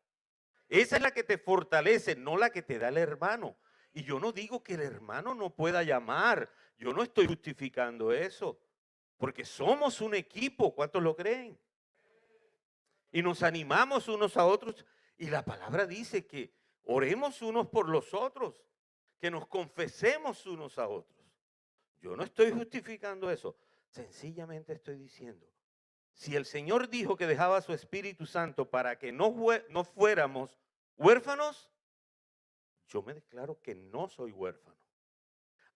Esa es la que te fortalece, no la que te da el hermano. Y yo no digo que el hermano no pueda llamar. Yo no estoy justificando eso. Porque somos un equipo, ¿cuántos lo creen? Y nos animamos unos a otros. Y la palabra dice que oremos unos por los otros, que nos confesemos unos a otros. Yo no estoy justificando eso. Sencillamente estoy diciendo, si el Señor dijo que dejaba su Espíritu Santo para que no fuéramos huérfanos, yo me declaro que no soy huérfano.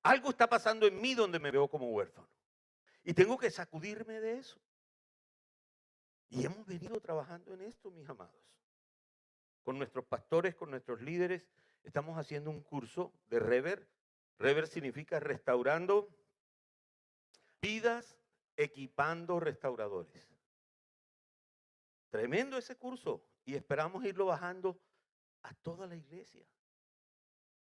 Algo está pasando en mí donde me veo como huérfano. Y tengo que sacudirme de eso. Y hemos venido trabajando en esto, mis amados. Con nuestros pastores, con nuestros líderes, estamos haciendo un curso de Rever. Rever significa restaurando vidas, equipando restauradores. Tremendo ese curso. Y esperamos irlo bajando a toda la iglesia.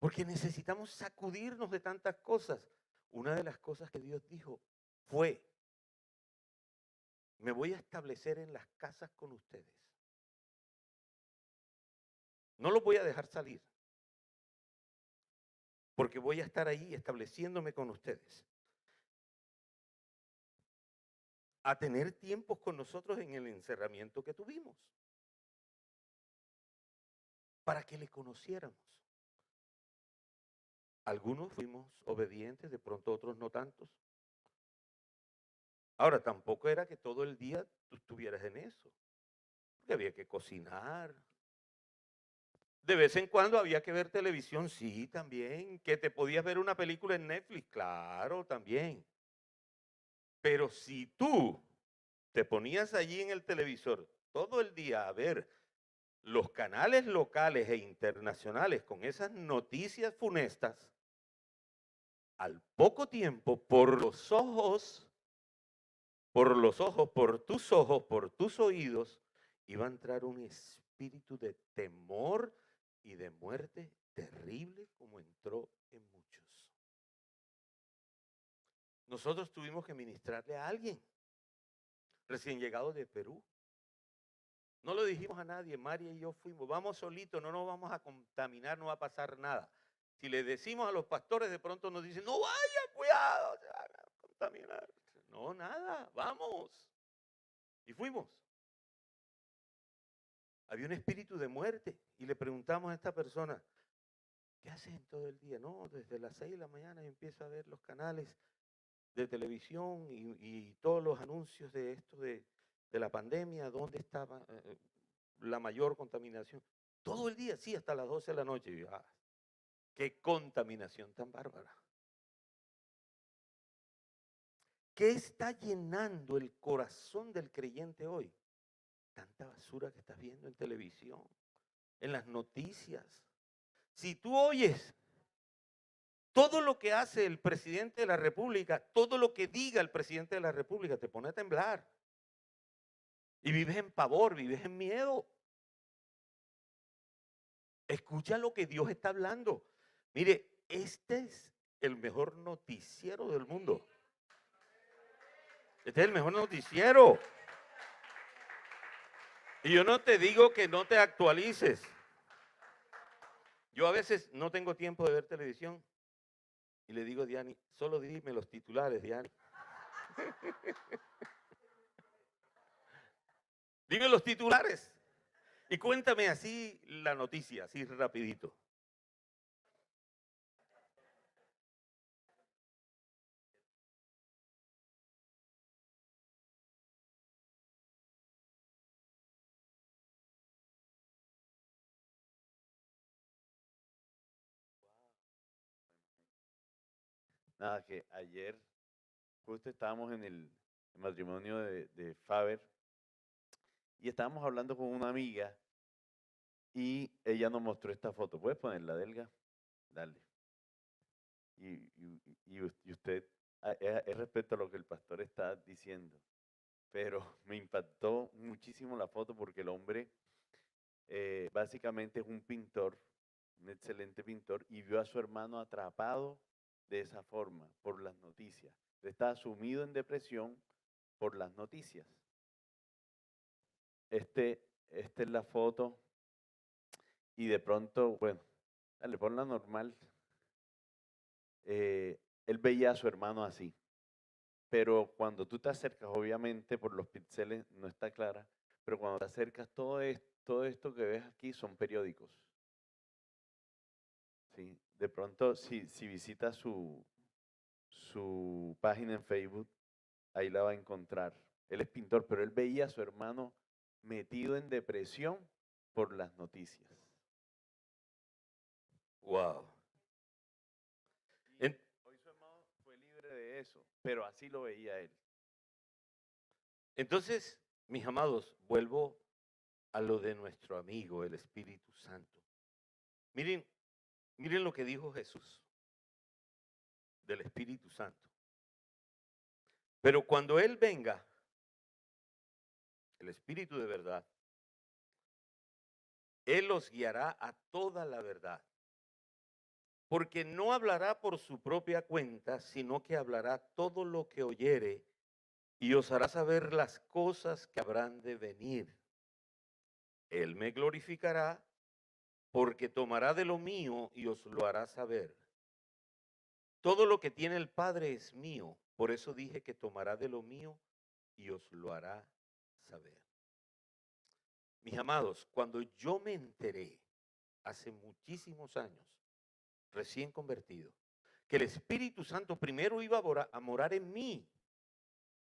Porque necesitamos sacudirnos de tantas cosas. Una de las cosas que Dios dijo fue, me voy a establecer en las casas con ustedes. No los voy a dejar salir. Porque voy a estar ahí estableciéndome con ustedes. A tener tiempos con nosotros en el encerramiento que tuvimos. Para que le conociéramos. Algunos fuimos obedientes, de pronto otros no tantos. Ahora, tampoco era que todo el día tú estuvieras en eso. Porque había que cocinar. De vez en cuando había que ver televisión, sí, también. Que te podías ver una película en Netflix, claro, también. Pero si tú te ponías allí en el televisor todo el día a ver los canales locales e internacionales con esas noticias funestas, al poco tiempo, por tus ojos, por tus oídos, iba a entrar un espíritu de temor y de muerte terrible como entró en muchos. Nosotros tuvimos que ministrarle a alguien recién llegado de Perú. No lo dijimos a nadie, María y yo fuimos, vamos solitos, no nos vamos a contaminar, no va a pasar nada. Si le decimos a los pastores, de pronto nos dicen, no vaya, cuidado, se van a contaminar. No, nada, vamos. Y fuimos. Había un espíritu de muerte y le preguntamos a esta persona, ¿qué haces en todo el día? No, desde las 6 de la mañana yo empiezo a ver los canales de televisión y todos los anuncios de esto de la pandemia, dónde estaba la mayor contaminación. Todo el día, sí, hasta las 12 de la noche. Y yo, qué contaminación tan bárbara. ¿Qué está llenando el corazón del creyente hoy? Tanta basura que estás viendo en televisión, en las noticias. Si tú oyes todo lo que hace el presidente de la República, todo lo que diga el presidente de la República, te pone a temblar. Y vives en pavor, vives en miedo. Escucha lo que Dios está hablando. Mire, este es el mejor noticiero del mundo. Este es el mejor noticiero. Y yo no te digo que no te actualices. Yo a veces no tengo tiempo de ver televisión y le digo a Diani, solo dime los titulares, Diani. Dime los titulares y cuéntame así la noticia, así rapidito. Nada, que ayer justo estábamos en el matrimonio de Faber y estábamos hablando con una amiga y ella nos mostró esta foto. ¿Puedes ponerla, Delga? Dale. Y usted, es respecto a lo que el pastor está diciendo, pero me impactó muchísimo la foto porque el hombre básicamente es un pintor, un excelente pintor, y vio a su hermano atrapado de esa forma por las noticias. Está sumido en depresión por las noticias. Esta es la foto y de pronto, bueno, dale, ponla normal. Él veía a su hermano así, pero cuando tú te acercas, obviamente por los píxeles no está clara, pero cuando te acercas, todo esto que ves aquí son periódicos. ¿Sí? De pronto, si visitas su página en Facebook, ahí la va a encontrar. Él es pintor, pero él veía a su hermano metido en depresión por las noticias. Wow. Hoy su hermano fue libre de eso, pero así lo veía él. Entonces, mis amados, vuelvo a lo de nuestro amigo, el Espíritu Santo. Miren lo que dijo Jesús del Espíritu Santo. Pero cuando Él venga, el Espíritu de verdad, Él los guiará a toda la verdad. Porque no hablará por su propia cuenta, sino que hablará todo lo que oyere y os hará saber las cosas que habrán de venir. Él me glorificará porque tomará de lo mío y os lo hará saber. Todo lo que tiene el Padre es mío, por eso dije que tomará de lo mío y os lo hará saber. Mis amados, cuando yo me enteré hace muchísimos años, recién convertido, que el Espíritu Santo primero iba a morar en mí,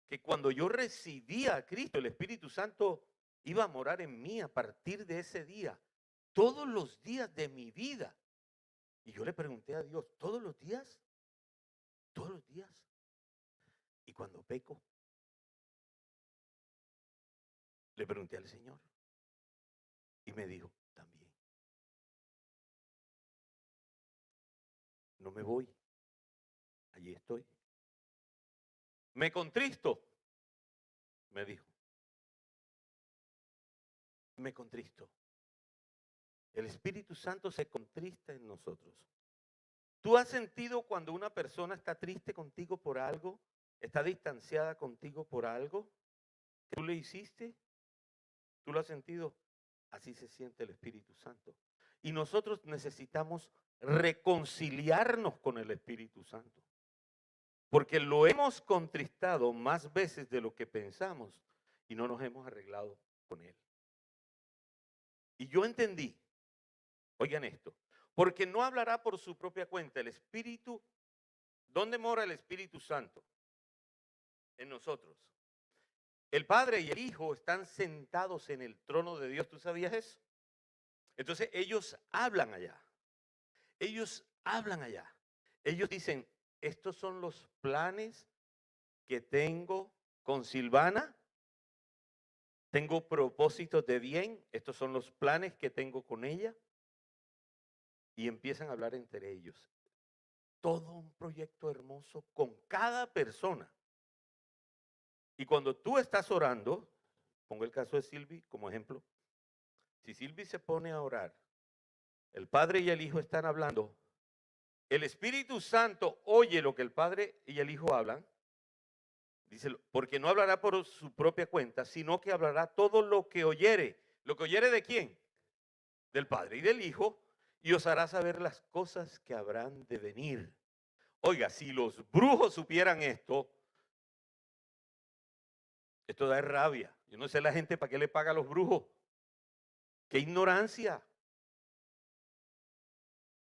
que cuando yo recibía a Cristo, el Espíritu Santo iba a morar en mí a partir de ese día, todos los días de mi vida. Y yo le pregunté a Dios, ¿todos los días? ¿Todos los días? Y cuando peco, le pregunté al Señor. Y me dijo, también. No me voy. Allí estoy. Me contristo, me dijo. Me contristo. El Espíritu Santo se contrista en nosotros. ¿Tú has sentido cuando una persona está triste contigo por algo, está distanciada contigo por algo que tú le hiciste? ¿Tú lo has sentido? Así se siente el Espíritu Santo. Y nosotros necesitamos reconciliarnos con el Espíritu Santo. Porque lo hemos contristado más veces de lo que pensamos y no nos hemos arreglado con Él. Y yo entendí, oigan esto, porque no hablará por su propia cuenta. El Espíritu, ¿dónde mora el Espíritu Santo? En nosotros. El Padre y el Hijo están sentados en el trono de Dios. ¿Tú sabías eso? Entonces ellos hablan allá. Ellos hablan allá. Ellos dicen, estos son los planes que tengo con Silvana. Tengo propósitos de bien. Estos son los planes que tengo con ella. Y empiezan a hablar entre ellos. Todo un proyecto hermoso con cada persona. Y cuando tú estás orando, pongo el caso de Silvi como ejemplo. Si Silvi se pone a orar, el Padre y el Hijo están hablando, el Espíritu Santo oye lo que el Padre y el Hijo hablan, dice, porque no hablará por su propia cuenta, sino que hablará todo lo que oyere. ¿Lo que oyere de quién? Del Padre y del Hijo, y os hará saber las cosas que habrán de venir. Oiga, si los brujos supieran esto da rabia. Yo no sé la gente para qué le paga a los brujos. ¡Qué ignorancia!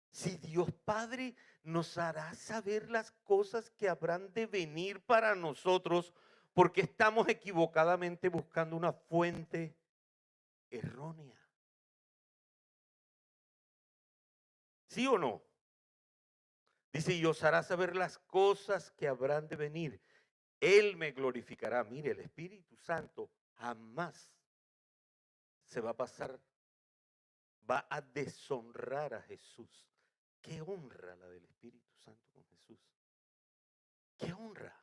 Si Dios Padre nos hará saber las cosas que habrán de venir para nosotros, porque estamos equivocadamente buscando una fuente errónea. ¿Sí o no? Dice, y os hará saber las cosas que habrán de venir. Él me glorificará. Mire, el Espíritu Santo jamás se va a pasar, va a deshonrar a Jesús. ¿Qué honra la del Espíritu Santo con Jesús? ¿Qué honra?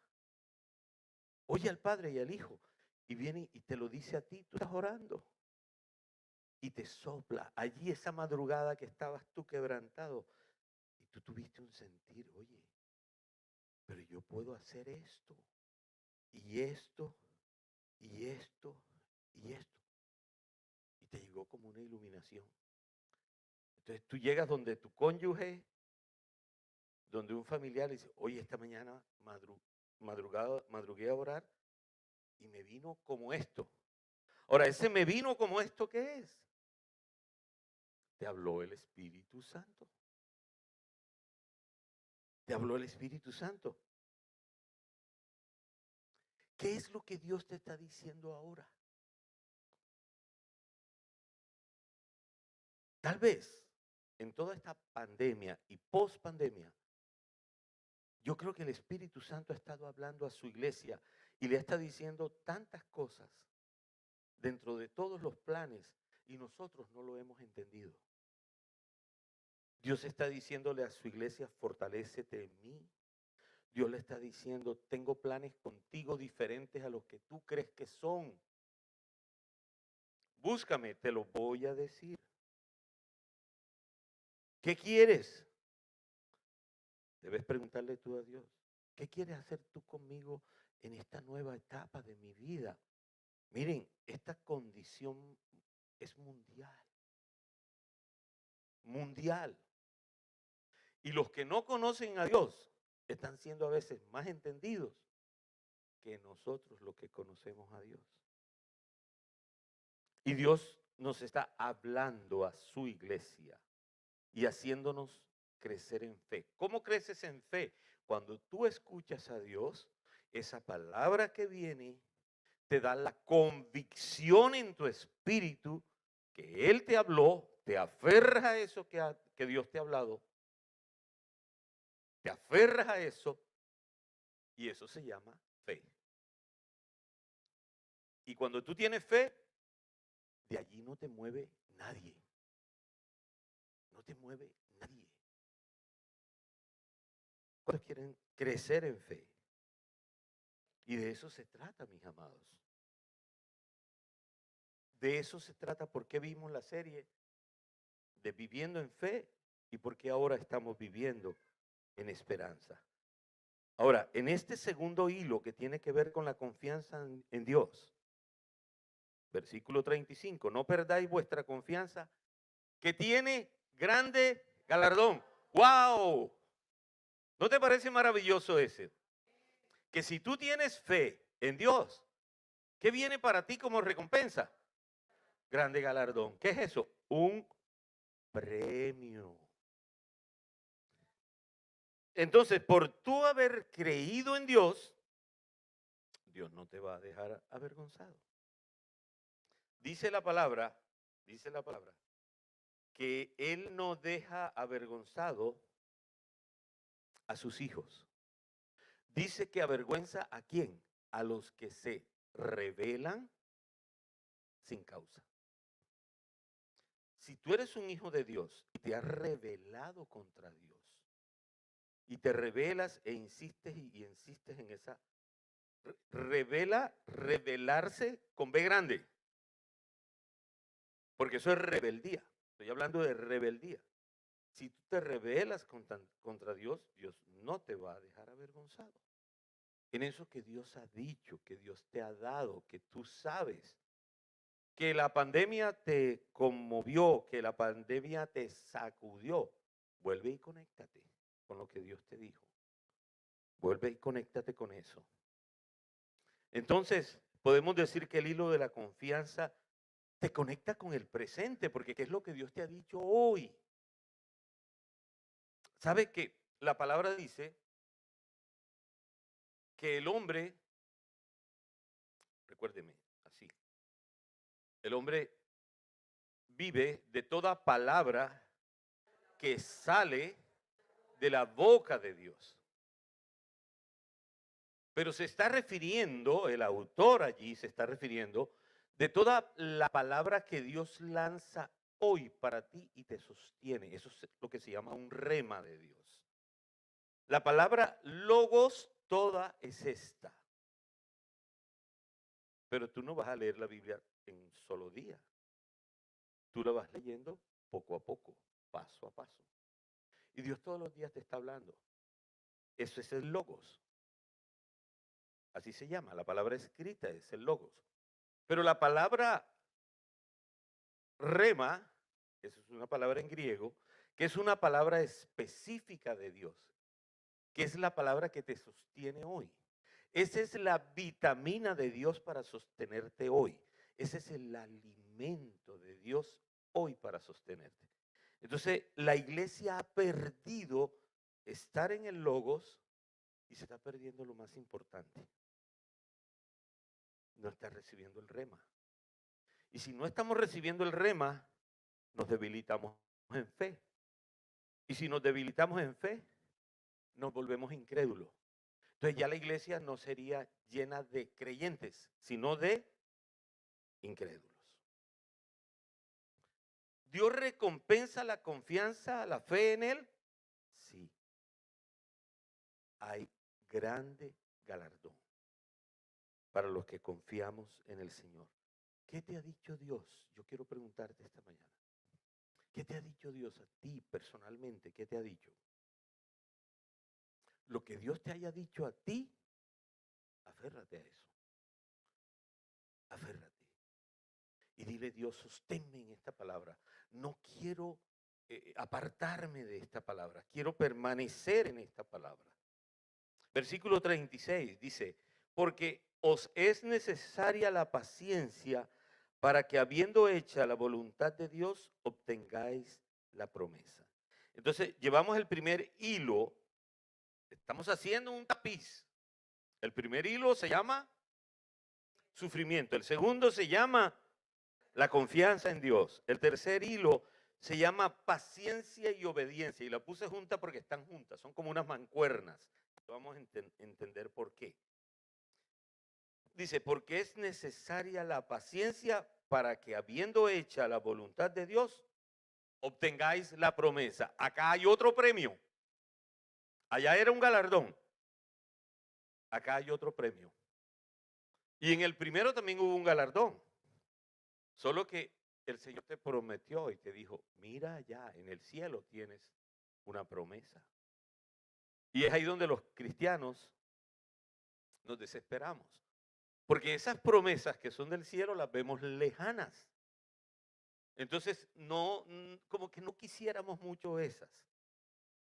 Oye al Padre y al Hijo y viene y te lo dice a ti, tú estás orando y te sopla. Allí esa madrugada que estabas tú quebrantado y tú tuviste un sentir, oye, pero yo puedo hacer esto y esto y esto y esto. Y te llegó como una iluminación. Entonces tú llegas donde tu cónyuge, donde un familiar, y dice, oye, esta mañana madrugué a orar y me vino como esto. Ahora, ese me vino como esto, ¿qué es? Te habló el Espíritu Santo. Te habló el Espíritu Santo. ¿Qué es lo que Dios te está diciendo ahora? Tal vez en toda esta pandemia y post-pandemia, yo creo que el Espíritu Santo ha estado hablando a su iglesia y le está diciendo tantas cosas dentro de todos los planes y nosotros no lo hemos entendido. Dios está diciéndole a su iglesia, fortalécete en mí. Dios le está diciendo, tengo planes contigo diferentes a los que tú crees que son. Búscame, te lo voy a decir. ¿Qué quieres? Debes preguntarle tú a Dios, ¿qué quieres hacer tú conmigo en esta nueva etapa de mi vida? Miren, esta condición es mundial. Mundial. Y los que no conocen a Dios están siendo a veces más entendidos que nosotros los que conocemos a Dios. Y Dios nos está hablando a su iglesia y haciéndonos crecer en fe. ¿Cómo creces en fe? Cuando tú escuchas a Dios, esa palabra que viene te da la convicción en tu espíritu que Él te habló, te aferras a eso que Dios te ha hablado, te aferras a eso y eso se llama fe. Y cuando tú tienes fe, de allí no te mueve Nadie. No te mueve nadie. ¿Cuántos quieren crecer en fe? Y de eso se trata, mis amados. De eso se trata. ¿Por qué vimos la serie de Viviendo en Fe y por qué ahora estamos viviendo en esperanza? Ahora, en este segundo hilo que tiene que ver con la confianza en Dios, versículo 35, no perdáis vuestra confianza que tiene grande galardón. ¡Wow! ¿No te parece maravilloso ese? Que si tú tienes fe en Dios, ¿qué viene para ti como recompensa? Grande galardón. ¿Qué es eso? Un premio. Entonces, por tú haber creído en Dios, Dios no te va a dejar avergonzado. Dice la palabra, que Él no deja avergonzado a sus hijos. Dice que avergüenza a quién? A los que se rebelan sin causa. Si tú eres un hijo de Dios y te has rebelado contra Dios, y te rebelas e insistes y insistes en esa, rebelarse con B grande, porque eso es rebeldía. Estoy hablando de rebeldía. Si tú te rebelas contra Dios, Dios no te va a dejar avergonzado. En eso que Dios ha dicho, que Dios te ha dado, que tú sabes, que la pandemia te conmovió, que la pandemia te sacudió, vuelve y conéctate con lo que Dios te dijo. Vuelve y conéctate con eso. Entonces, podemos decir que el hilo de la confianza te conecta con el presente, porque ¿qué es lo que Dios te ha dicho hoy? ¿Sabe que la palabra dice que el hombre, recuérdeme, así, el hombre vive de toda palabra que sale de la boca de Dios? Pero se está refiriendo, el autor allí se está refiriendo de toda la palabra que Dios lanza hoy para ti y te sostiene. Eso es lo que se llama un rema de Dios. La palabra logos toda es esta. Pero tú no vas a leer la Biblia en un solo día. Tú la vas leyendo poco a poco, paso a paso. Y Dios todos los días te está hablando. Eso es el logos. Así se llama. La palabra escrita es el logos. Pero la palabra rema, esa es una palabra en griego, que es una palabra específica de Dios, que es la palabra que te sostiene hoy. Esa es la vitamina de Dios para sostenerte hoy. Ese es el alimento de Dios hoy para sostenerte. Entonces, la iglesia ha perdido estar en el logos y se está perdiendo lo más importante. No está recibiendo el rema. Y si no estamos recibiendo el rema, nos debilitamos en fe. Y si nos debilitamos en fe, nos volvemos incrédulos. Entonces ya la iglesia no sería llena de creyentes, sino de incrédulos. ¿Dios recompensa la confianza, la fe en Él? Sí. Hay grande galardón para los que confiamos en el Señor. ¿Qué te ha dicho Dios? Yo quiero preguntarte esta mañana. ¿Qué te ha dicho Dios a ti personalmente? ¿Qué te ha dicho? Lo que Dios te haya dicho a ti, aférrate a eso. Aférrate. Y dile, Dios, sosténme en esta palabra. No quiero apartarme de esta palabra. Quiero permanecer en esta palabra. Versículo 36 dice, porque os es necesaria la paciencia para que habiendo hecha la voluntad de Dios, obtengáis la promesa. Entonces, llevamos el primer hilo. Estamos haciendo un tapiz. El primer hilo se llama sufrimiento. El segundo se llama la confianza en Dios. El tercer hilo se llama paciencia y obediencia. Y la puse junta porque están juntas. Son como unas mancuernas. Vamos a entender por qué. Dice, porque es necesaria la paciencia para que habiendo hecha la voluntad de Dios, obtengáis la promesa. Acá hay otro premio. Allá era un galardón. Acá hay otro premio. Y en el primero también hubo un galardón. Solo que el Señor te prometió y te dijo, mira allá, en el cielo tienes una promesa. Y es ahí donde los cristianos nos desesperamos. Porque esas promesas que son del cielo las vemos lejanas. Entonces, no, como que no quisiéramos mucho esas.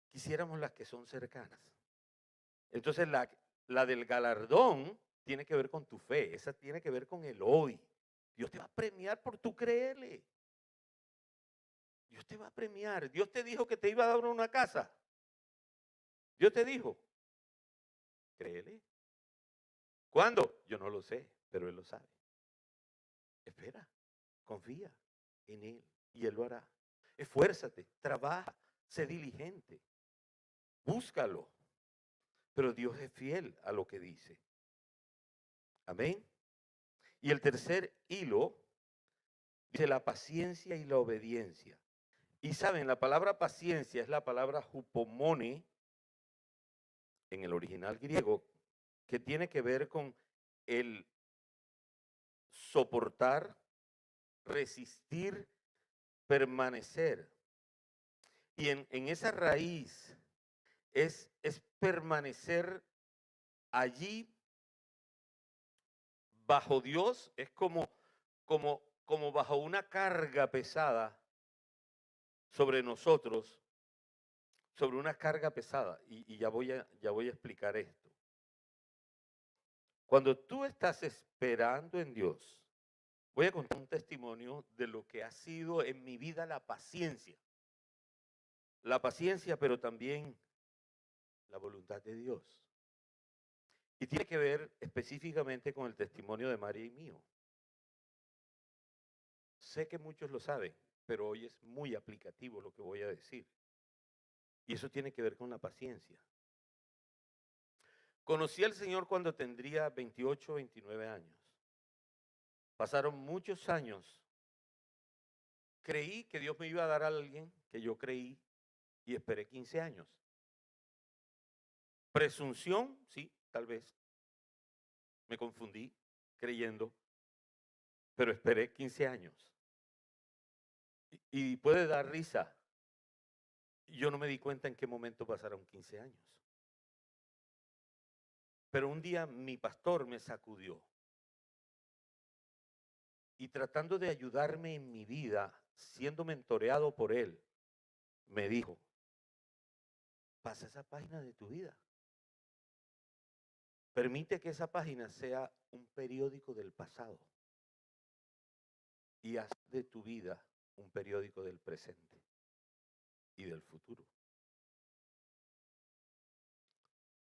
Quisiéramos las que son cercanas. Entonces, la del galardón tiene que ver con tu fe. Esa tiene que ver con el hoy. Dios te va a premiar por tu creerle. Dios te va a premiar. Dios te dijo que te iba a dar una casa. Dios te dijo, créele. ¿Cuándo? Yo no lo sé, pero Él lo sabe. Espera, confía en Él y Él lo hará. Esfuérzate, trabaja, sé diligente, búscalo. Pero Dios es fiel a lo que dice. Amén. Y el tercer hilo dice la paciencia y la obediencia. Y saben, la palabra paciencia es la palabra hupomone en el original griego, que tiene que ver con el soportar, resistir, permanecer. Y en esa raíz es permanecer allí bajo Dios, es como bajo una carga pesada sobre nosotros, sobre una carga pesada. Y ya voy a explicar esto. Cuando tú estás esperando en Dios, voy a contar un testimonio de lo que ha sido en mi vida la paciencia. La paciencia, pero también la voluntad de Dios. Y tiene que ver específicamente con el testimonio de María y mío. Sé que muchos lo saben, pero hoy es muy aplicativo lo que voy a decir. Y eso tiene que ver con la paciencia. Conocí al Señor cuando tendría 28, 29 años. Pasaron muchos años. Creí que Dios me iba a dar a alguien que yo creí y esperé 15 años. Presunción, sí, tal vez. Me confundí creyendo, pero esperé 15 años. Y puede dar risa. Yo no me di cuenta en qué momento pasaron 15 años. Pero un día mi pastor me sacudió. Y tratando de ayudarme en mi vida, siendo mentoreado por él, me dijo, pasa esa página de tu vida. Permite que esa página sea un periódico del pasado. Y haz de tu vida un periódico del presente y del futuro.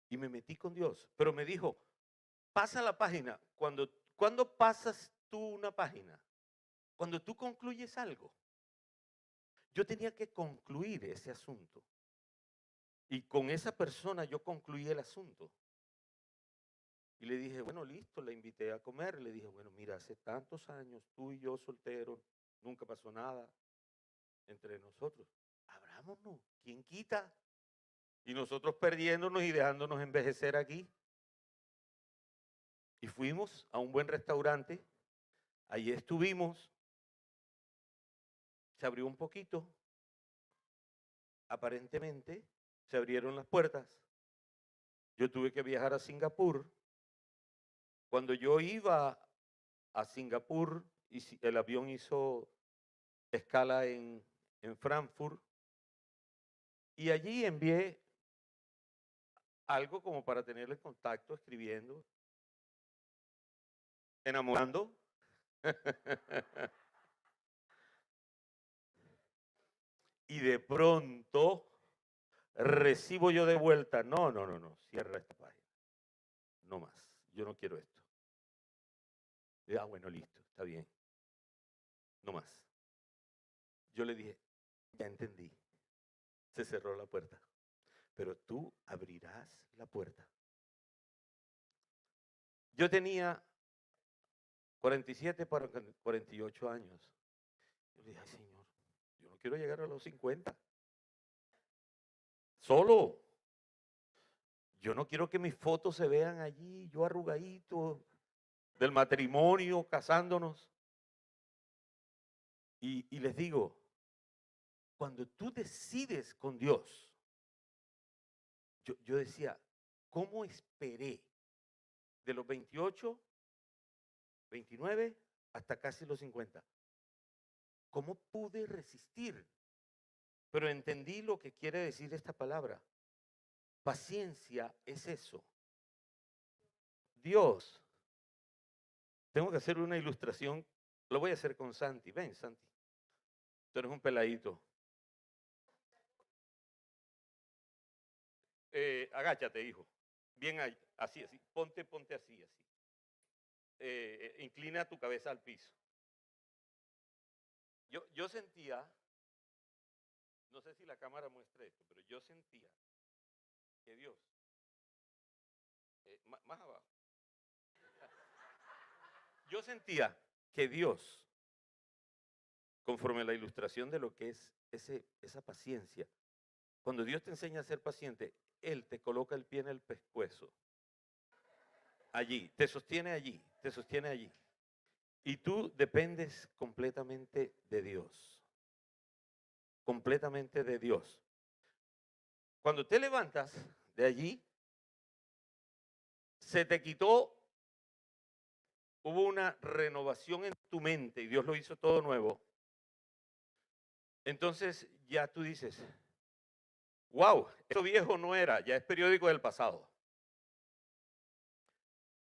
Y me metí con Dios, pero me dijo, pasa la página. ¿Cuándo pasas tú una página? Cuando tú concluyes algo. Yo tenía que concluir ese asunto. Y con esa persona yo concluí el asunto. Y le dije, bueno, listo, la invité a comer. Le dije, bueno, mira, hace tantos años, tú y yo solteros, nunca pasó nada entre nosotros. Abrámonos, ¿quién quita? Y nosotros perdiéndonos y dejándonos envejecer aquí. Y fuimos a un buen restaurante. Allí estuvimos. Se abrió un poquito. Aparentemente se abrieron las puertas. Yo tuve que viajar a Singapur. Cuando yo iba a Singapur, el avión hizo escala en Frankfurt. Y allí envié algo como para tenerle contacto, escribiendo, enamorando. Y de pronto recibo yo de vuelta, no, cierra esta página. No más, yo no quiero esto. Y, bueno, listo, está bien. No más. Yo le dije, ya entendí. Se cerró la puerta. Pero tú abrirás la puerta. Yo tenía 47 para 48 años. Yo le dije, ay Señor, yo no quiero llegar a los 50. Solo. Yo no quiero que mis fotos se vean allí, yo arrugadito, del matrimonio, casándonos. Y les digo, cuando tú decides con Dios, yo decía, ¿cómo esperé de los 28, 29 hasta casi los 50? ¿Cómo pude resistir? Pero entendí lo que quiere decir esta palabra. Paciencia es eso. Dios. Tengo que hacer una ilustración. Lo voy a hacer con Santi. Ven, Santi. Tú eres un peladito. Agáchate, hijo. Bien ahí. Así, así. Ponte así, así. Inclina tu cabeza al piso. Yo sentía, no sé si la cámara muestra esto, pero yo sentía que Dios, más abajo, yo sentía que Dios, conforme a la ilustración de lo que es esa paciencia, cuando Dios te enseña a ser paciente, Él te coloca el pie en el pescuezo, allí, te sostiene allí, te sostiene allí. Y tú dependes completamente de Dios. Completamente de Dios. Cuando te levantas de allí, se te quitó, hubo una renovación en tu mente y Dios lo hizo todo nuevo. Entonces ya tú dices, wow, esto viejo no era, ya es periódico del pasado.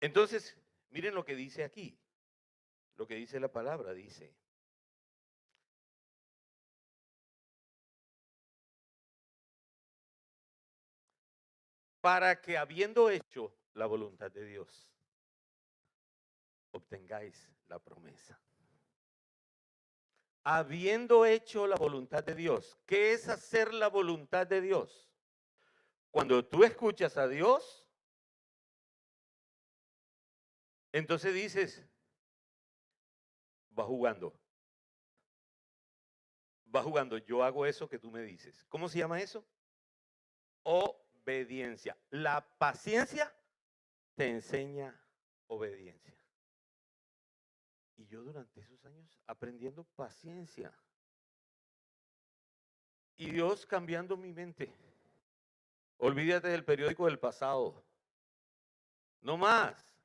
Entonces, miren lo que dice aquí, lo que dice la palabra, dice, para que habiendo hecho la voluntad de Dios, obtengáis la promesa. Habiendo hecho la voluntad de Dios, ¿qué es hacer la voluntad de Dios? Cuando tú escuchas a Dios, entonces dices, va jugando, yo hago eso que tú me dices. ¿Cómo se llama eso? Obediencia. La paciencia te enseña obediencia. Y yo durante esos años aprendiendo paciencia. Y Dios cambiando mi mente. Olvídate del periódico del pasado. No más.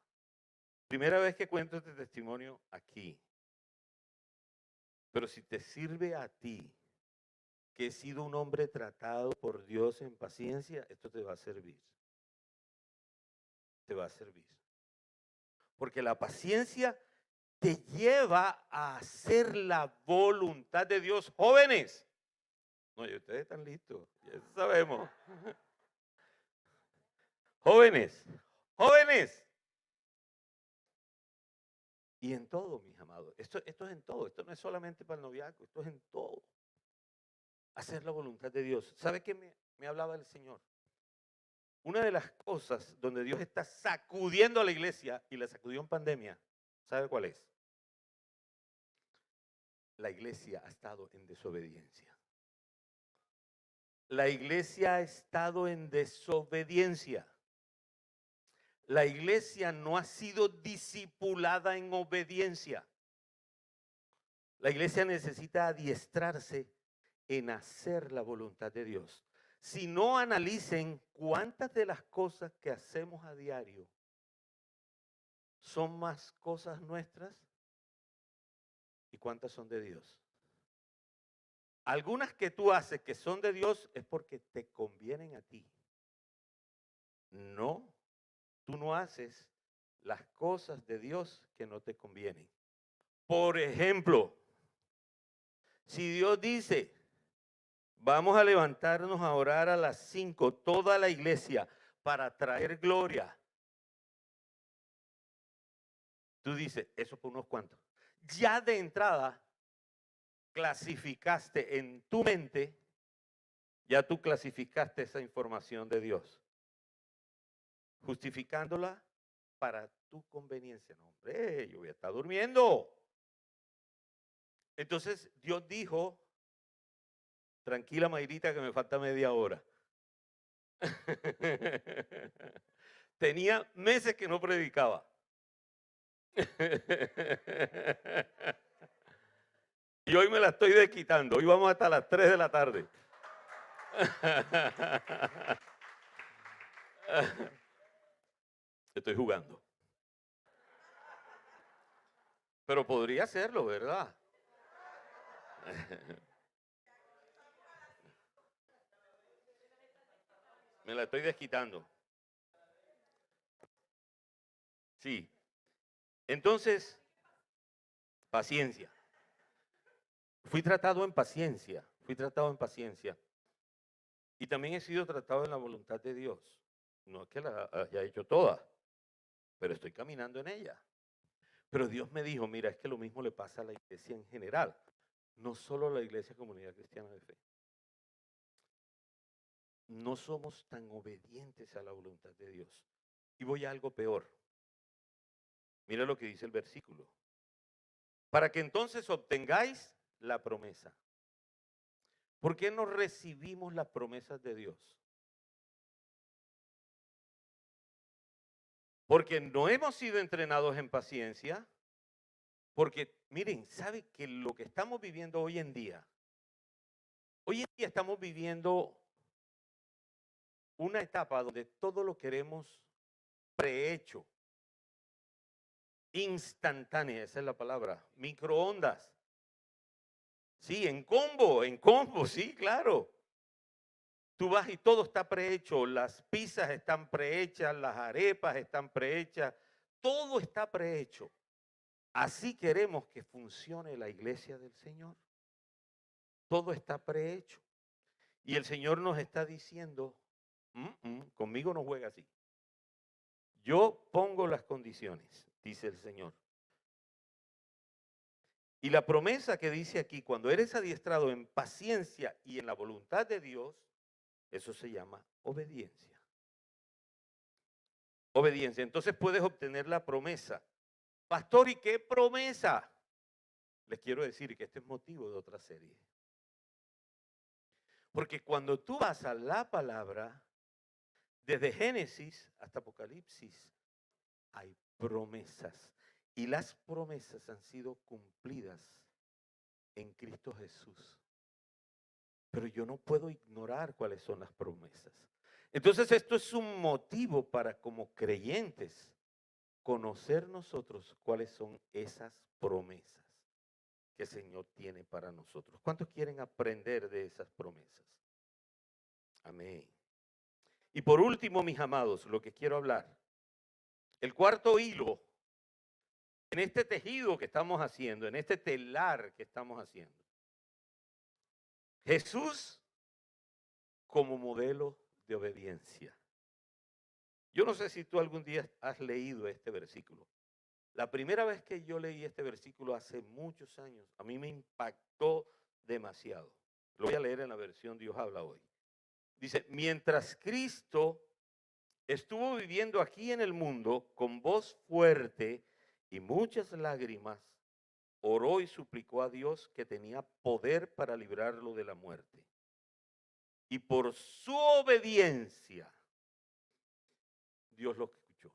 Primera vez que cuento este testimonio aquí. Pero si te sirve a ti, que he sido un hombre tratado por Dios en paciencia, esto te va a servir. Te va a servir. Porque la paciencia te lleva a hacer la voluntad de Dios. Jóvenes. No, y ustedes están listos, ya sabemos. Jóvenes, jóvenes. Y en todo, mis amados. Esto es en todo. Esto no es solamente para el noviazgo, esto es en todo. Hacer la voluntad de Dios. ¿Sabe qué me hablaba el Señor? Una de las cosas donde Dios está sacudiendo a la iglesia y la sacudió en pandemia, ¿sabe cuál es? La iglesia ha estado en desobediencia. La iglesia ha estado en desobediencia. La iglesia no ha sido discipulada en obediencia. La iglesia necesita adiestrarse en hacer la voluntad de Dios. Si no, analicen cuántas de las cosas que hacemos a diario son más cosas nuestras y cuántas son de Dios. Algunas que tú haces que son de Dios es porque te convienen a ti. No, tú no haces las cosas de Dios que no te convienen. Por ejemplo, si Dios dice, vamos a levantarnos a orar a las 5, toda la iglesia, para traer gloria. Tú dices, eso por unos cuantos. Ya de entrada, clasificaste en tu mente, ya tú clasificaste esa información de Dios, justificándola para tu conveniencia. No, hombre, yo voy a estar durmiendo. Entonces Dios dijo, tranquila Mayrita que me falta media hora. Tenía meses que no predicaba. Y hoy me la estoy desquitando. Hoy vamos hasta las 3 de la tarde. Estoy jugando. Pero podría hacerlo, ¿verdad? Me la estoy desquitando. Sí. Entonces, paciencia. Fui tratado en paciencia. Fui tratado en paciencia. Y también he sido tratado en la voluntad de Dios. No es que la haya hecho toda, pero estoy caminando en ella. Pero Dios me dijo, mira, es que lo mismo le pasa a la iglesia en general, no solo a la iglesia Comunidad Cristiana de Fe. No somos tan obedientes a la voluntad de Dios. Y voy a algo peor. Mira lo que dice el versículo. Para que entonces obtengáis la promesa. ¿Por qué no recibimos las promesas de Dios? Porque no hemos sido entrenados en paciencia. Porque, miren, ¿sabe que lo que estamos viviendo hoy en día estamos viviendo una etapa donde todo lo queremos prehecho, instantánea, esa es la palabra, microondas. Sí, en combo, sí, claro. Tú vas y todo está prehecho, las pizzas están prehechas, las arepas están prehechas, todo está prehecho. Así queremos que funcione la iglesia del Señor. Todo está prehecho. Y el Señor nos está diciendo, conmigo no juega así. Yo pongo las condiciones, dice el Señor. Y la promesa que dice aquí, cuando eres adiestrado en paciencia y en la voluntad de Dios, eso se llama obediencia. Obediencia. Entonces puedes obtener la promesa. Pastor, ¿y qué promesa? Les quiero decir que este es motivo de otra serie. Porque cuando tú vas a la palabra, desde Génesis hasta Apocalipsis, hay promesas. Y las promesas han sido cumplidas en Cristo Jesús. Pero yo no puedo ignorar cuáles son las promesas. Entonces esto es un motivo para, como creyentes, conocer nosotros cuáles son esas promesas que el Señor tiene para nosotros. ¿Cuántos quieren aprender de esas promesas? Amén. Y por último, mis amados, lo que quiero hablar, el cuarto hilo en este tejido que estamos haciendo, en este telar que estamos haciendo. Jesús como modelo de obediencia. Yo no sé si tú algún día has leído este versículo. La primera vez que yo leí este versículo hace muchos años, a mí me impactó demasiado. Lo voy a leer en la versión Dios habla hoy. Dice, mientras Cristo estuvo viviendo aquí en el mundo con voz fuerte y muchas lágrimas, oró y suplicó a Dios que tenía poder para librarlo de la muerte. Y por su obediencia, Dios lo escuchó.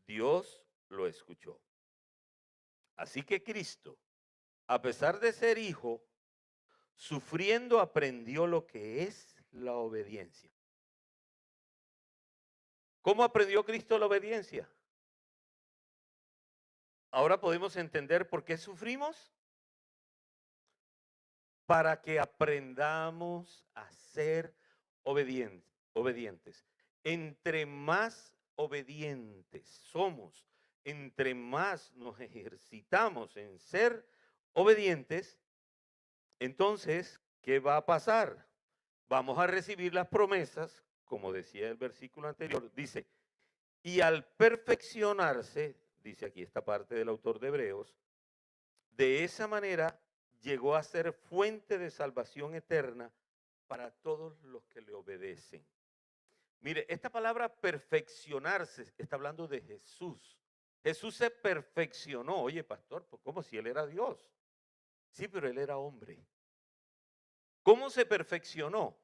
Dios lo escuchó. Así que Cristo, a pesar de ser hijo, sufriendo aprendió lo que es la obediencia. ¿Cómo aprendió Cristo la obediencia? Ahora podemos entender por qué sufrimos. Para que aprendamos a ser obedientes. Entre más obedientes somos, entre más nos ejercitamos en ser obedientes, entonces, ¿qué va a pasar? Vamos a recibir las promesas, como decía el versículo anterior, dice, y al perfeccionarse, dice aquí esta parte del autor de Hebreos, de esa manera llegó a ser fuente de salvación eterna para todos los que le obedecen. Mire, esta palabra perfeccionarse está hablando de Jesús. Jesús se perfeccionó. Oye, pastor, pues ¿cómo si él era Dios? Sí, pero él era hombre. ¿Cómo se perfeccionó?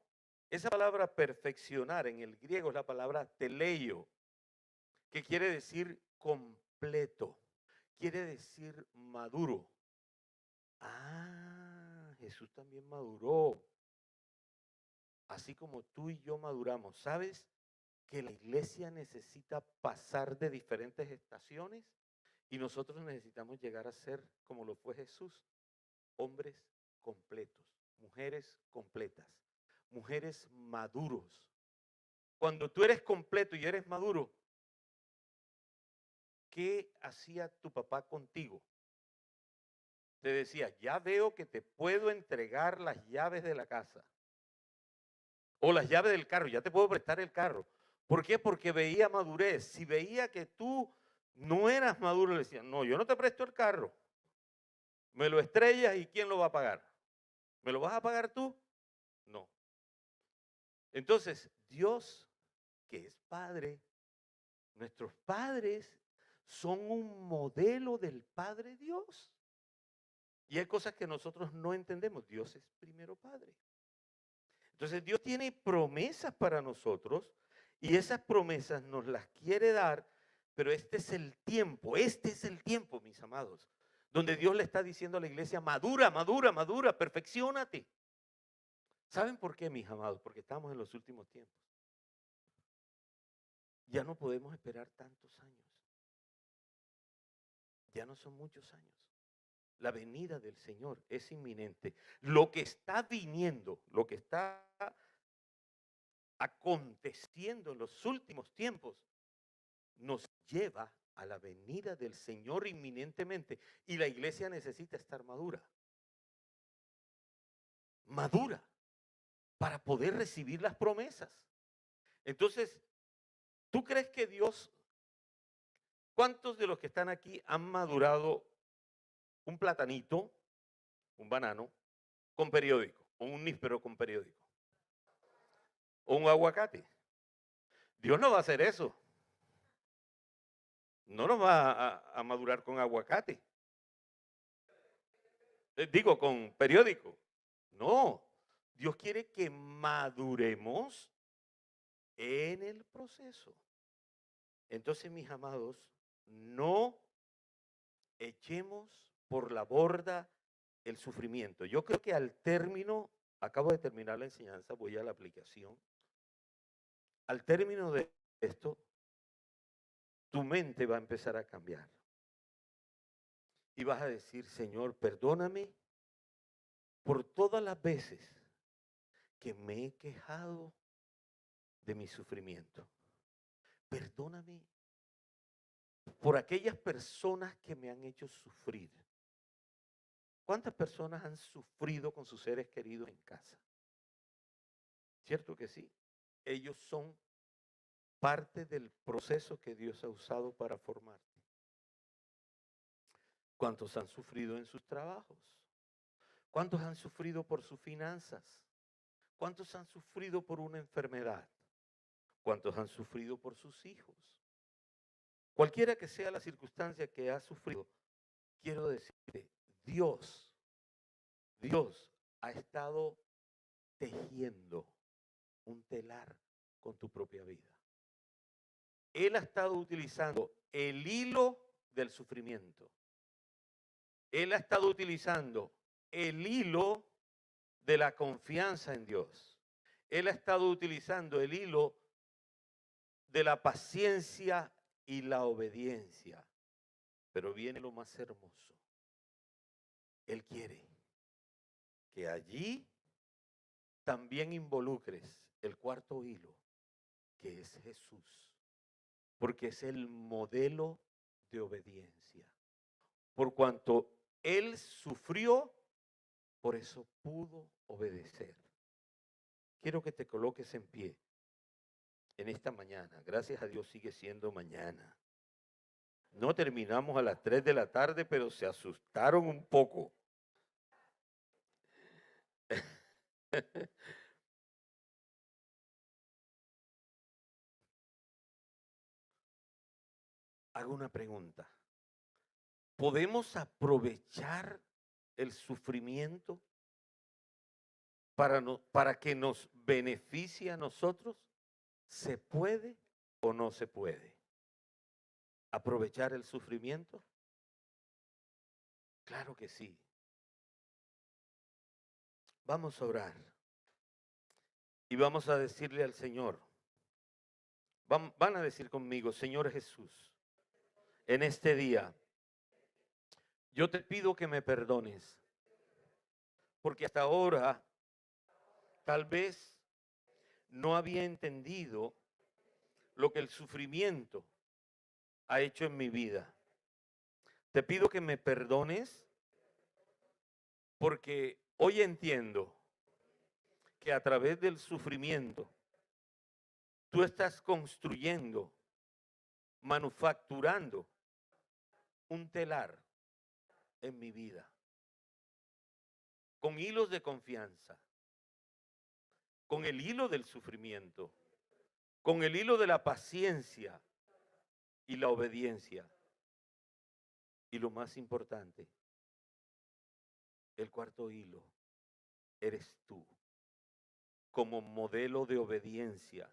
Esa palabra perfeccionar en el griego es la palabra teleio, que quiere decir completo, quiere decir maduro. Ah, Jesús también maduró, así como tú y yo maduramos. ¿Sabes que la iglesia necesita pasar de diferentes estaciones? Y nosotros necesitamos llegar a ser como lo fue Jesús, hombres completos, mujeres completas, mujeres maduros. Cuando tú eres completo y eres maduro, ¿qué hacía tu papá contigo? Te decía, ya veo que te puedo entregar las llaves de la casa o las llaves del carro, ya te puedo prestar el carro. ¿Por qué? Porque veía madurez. Si veía que tú no eras maduro, le decía, no, yo no te presto el carro. Me lo estrellas y ¿quién lo va a pagar? ¿Me lo vas a pagar tú? No. Entonces, Dios, que es Padre, nuestros padres son un modelo del Padre Dios. Y hay cosas que nosotros no entendemos. Dios es primero Padre. Entonces Dios tiene promesas para nosotros y esas promesas nos las quiere dar, pero este es el tiempo, mis amados, donde Dios le está diciendo a la iglesia, madura, madura, madura, perfecciónate. ¿Saben por qué, mis amados? Porque estamos en los últimos tiempos. Ya no podemos esperar tantos años. Ya no son muchos años. La venida del Señor es inminente. Lo que está viniendo, lo que está aconteciendo en los últimos tiempos, nos lleva a la venida del Señor inminentemente. Y la iglesia necesita estar madura. Madura para poder recibir las promesas. Entonces, ¿tú crees que Dios, cuántos de los que están aquí han madurado un platanito, un banano, con periódico, o un níspero con periódico, o un aguacate? Dios no va a hacer eso. No nos va a madurar con aguacate. Digo, con periódico. No. Dios quiere que maduremos en el proceso. Entonces, mis amados, no echemos por la borda el sufrimiento. Yo creo que al término, acabo de terminar la enseñanza, voy a la aplicación. Al término de esto, tu mente va a empezar a cambiar. Y vas a decir, Señor, perdóname por todas las veces que me he quejado de mi sufrimiento. Perdóname por aquellas personas que me han hecho sufrir. ¿Cuántas personas han sufrido con sus seres queridos en casa? ¿Cierto que sí? Ellos son parte del proceso que Dios ha usado para formarte. ¿Cuántos han sufrido en sus trabajos? ¿Cuántos han sufrido por sus finanzas? ¿Cuántos han sufrido por una enfermedad? ¿Cuántos han sufrido por sus hijos? Cualquiera que sea la circunstancia que has sufrido, quiero decirte, Dios ha estado tejiendo un telar con tu propia vida. Él ha estado utilizando el hilo del sufrimiento. Él ha estado utilizando el hilo de la confianza en Dios. Él ha estado utilizando el hilo de la paciencia y la obediencia. Pero viene lo más hermoso. Él quiere que allí también involucres el cuarto hilo, que es Jesús, porque es el modelo de obediencia. Por cuanto Él sufrió, por eso pudo obedecer. Quiero que te coloques en pie en esta mañana. Gracias a Dios sigue siendo mañana. No terminamos a las 3 de la tarde, pero se asustaron un poco. hago una pregunta. ¿Podemos aprovechar el sufrimiento para que nos beneficie a nosotros? ¿Se puede o no se puede aprovechar el sufrimiento? Claro que sí. Vamos a orar y vamos a decirle al Señor, van a decir conmigo, Señor Jesús, en este día, yo te pido que me perdones, porque hasta ahora tal vez no había entendido lo que el sufrimiento ha hecho en mi vida. Te pido que me perdones porque hoy entiendo que a través del sufrimiento tú estás construyendo, manufacturando un telar en mi vida, con hilos de confianza, con el hilo del sufrimiento, con el hilo de la paciencia y la obediencia. Y lo más importante, el cuarto hilo, eres tú, como modelo de obediencia,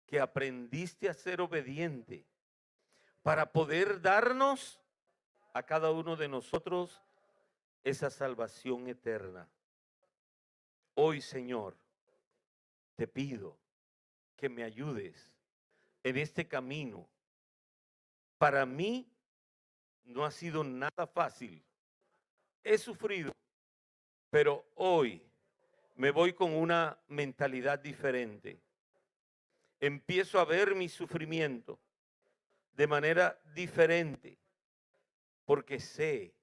que aprendiste a ser obediente para poder darnos a cada uno de nosotros esa salvación eterna. Hoy, Señor, te pido que me ayudes en este camino. Para mí no ha sido nada fácil. He sufrido, pero hoy me voy con una mentalidad diferente. Empiezo a ver mi sufrimiento de manera diferente, porque sé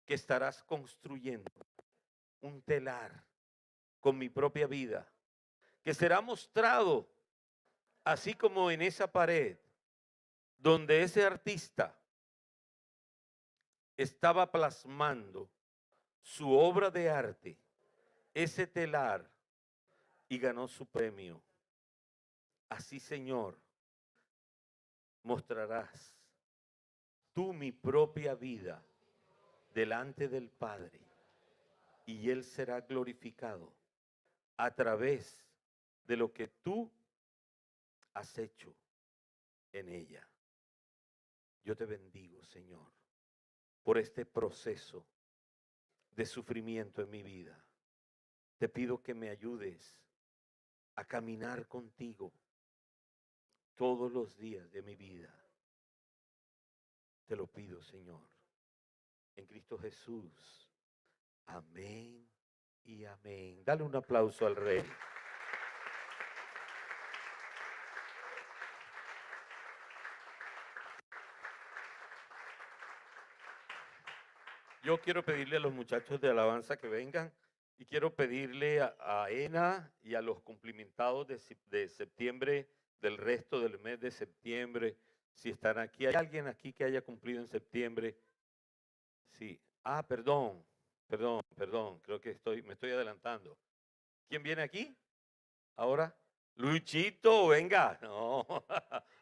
que estarás construyendo un telar con mi propia vida, que será mostrado así como en esa pared donde ese artista estaba plasmando su obra de arte, ese telar, y ganó su premio. Así, Señor, mostrarás tú mi propia vida delante del Padre, y Él será glorificado a través de lo que tú has hecho en ella. Yo te bendigo, Señor, por este proceso de sufrimiento en mi vida. Te pido que me ayudes a caminar contigo todos los días de mi vida. Te lo pido, Señor, en Cristo Jesús. Amén y amén. Dale un aplauso al Rey. Yo quiero pedirle a los muchachos de alabanza que vengan y quiero pedirle a Ena y a los cumplimentados de septiembre, del resto del mes de septiembre, si están aquí. ¿Hay alguien aquí que haya cumplido en septiembre? Sí. Ah, perdón, creo que me estoy adelantando. ¿Quién viene aquí? Ahora, Luchito, venga. No,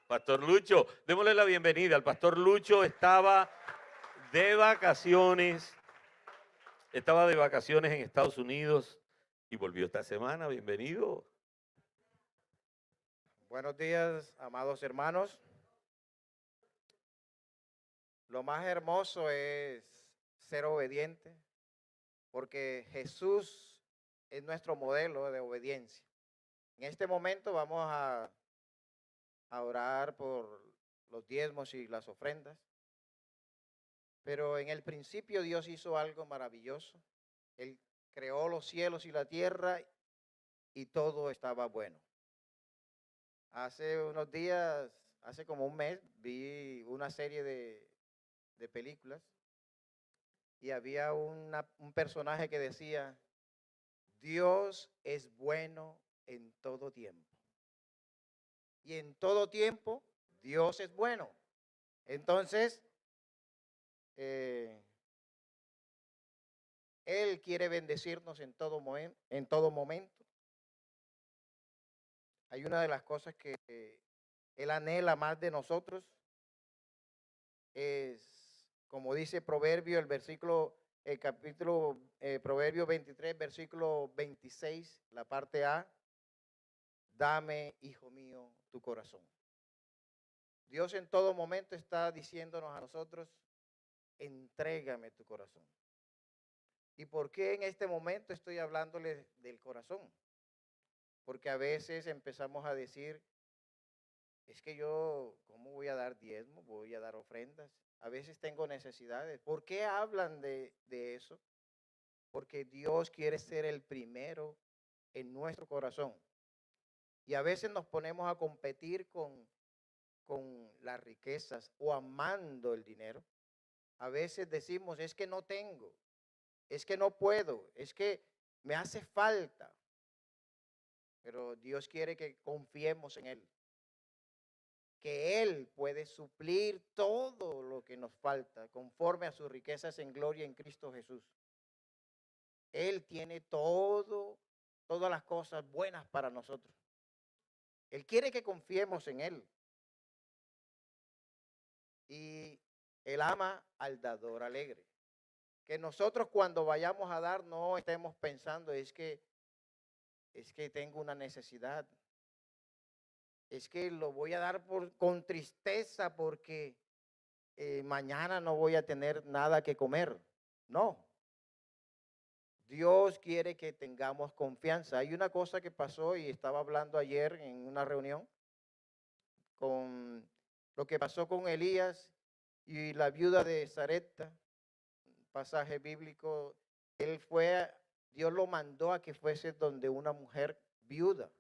Pastor Lucho, démosle la bienvenida. El Pastor Lucho estaba de vacaciones en Estados Unidos y volvió esta semana. Bienvenido. Buenos días, amados hermanos. Lo más hermoso es ser obediente, porque Jesús es nuestro modelo de obediencia. En este momento vamos a orar por los diezmos y las ofrendas, pero en el principio Dios hizo algo maravilloso. Él creó los cielos y la tierra y todo estaba bueno. Hace unos días, hace como un mes, vi una serie de películas y había un personaje que decía, Dios es bueno en todo tiempo. Y en todo tiempo, Dios es bueno. Entonces, Él quiere bendecirnos en todo momento. Hay una de las cosas que Él anhela más de nosotros es, como dice Proverbio, Proverbio 23, versículo 26, la parte A, dame, hijo mío, tu corazón. Dios en todo momento está diciéndonos a nosotros, entrégame tu corazón. ¿Y por qué en este momento estoy hablándole del corazón? Porque a veces empezamos a decir, es que yo, ¿cómo voy a dar diezmo? Voy a dar ofrendas. A veces tengo necesidades. ¿Por qué hablan de eso? Porque Dios quiere ser el primero en nuestro corazón. Y a veces nos ponemos a competir con las riquezas o amando el dinero. A veces decimos, es que no tengo, es que no puedo, es que me hace falta. Pero Dios quiere que confiemos en Él, que Él puede suplir todo lo que nos falta conforme a sus riquezas en gloria en Cristo Jesús. Él tiene todas las cosas buenas para nosotros. Él quiere que confiemos en Él. Y Él ama al dador alegre. Que nosotros cuando vayamos a dar no estemos pensando, es que tengo una necesidad. Es que lo voy a dar con tristeza porque mañana no voy a tener nada que comer. No. Dios quiere que tengamos confianza. Hay una cosa que pasó y estaba hablando ayer en una reunión con lo que pasó con Elías y la viuda de Sarepta, pasaje bíblico. Dios lo mandó a que fuese donde una mujer viuda.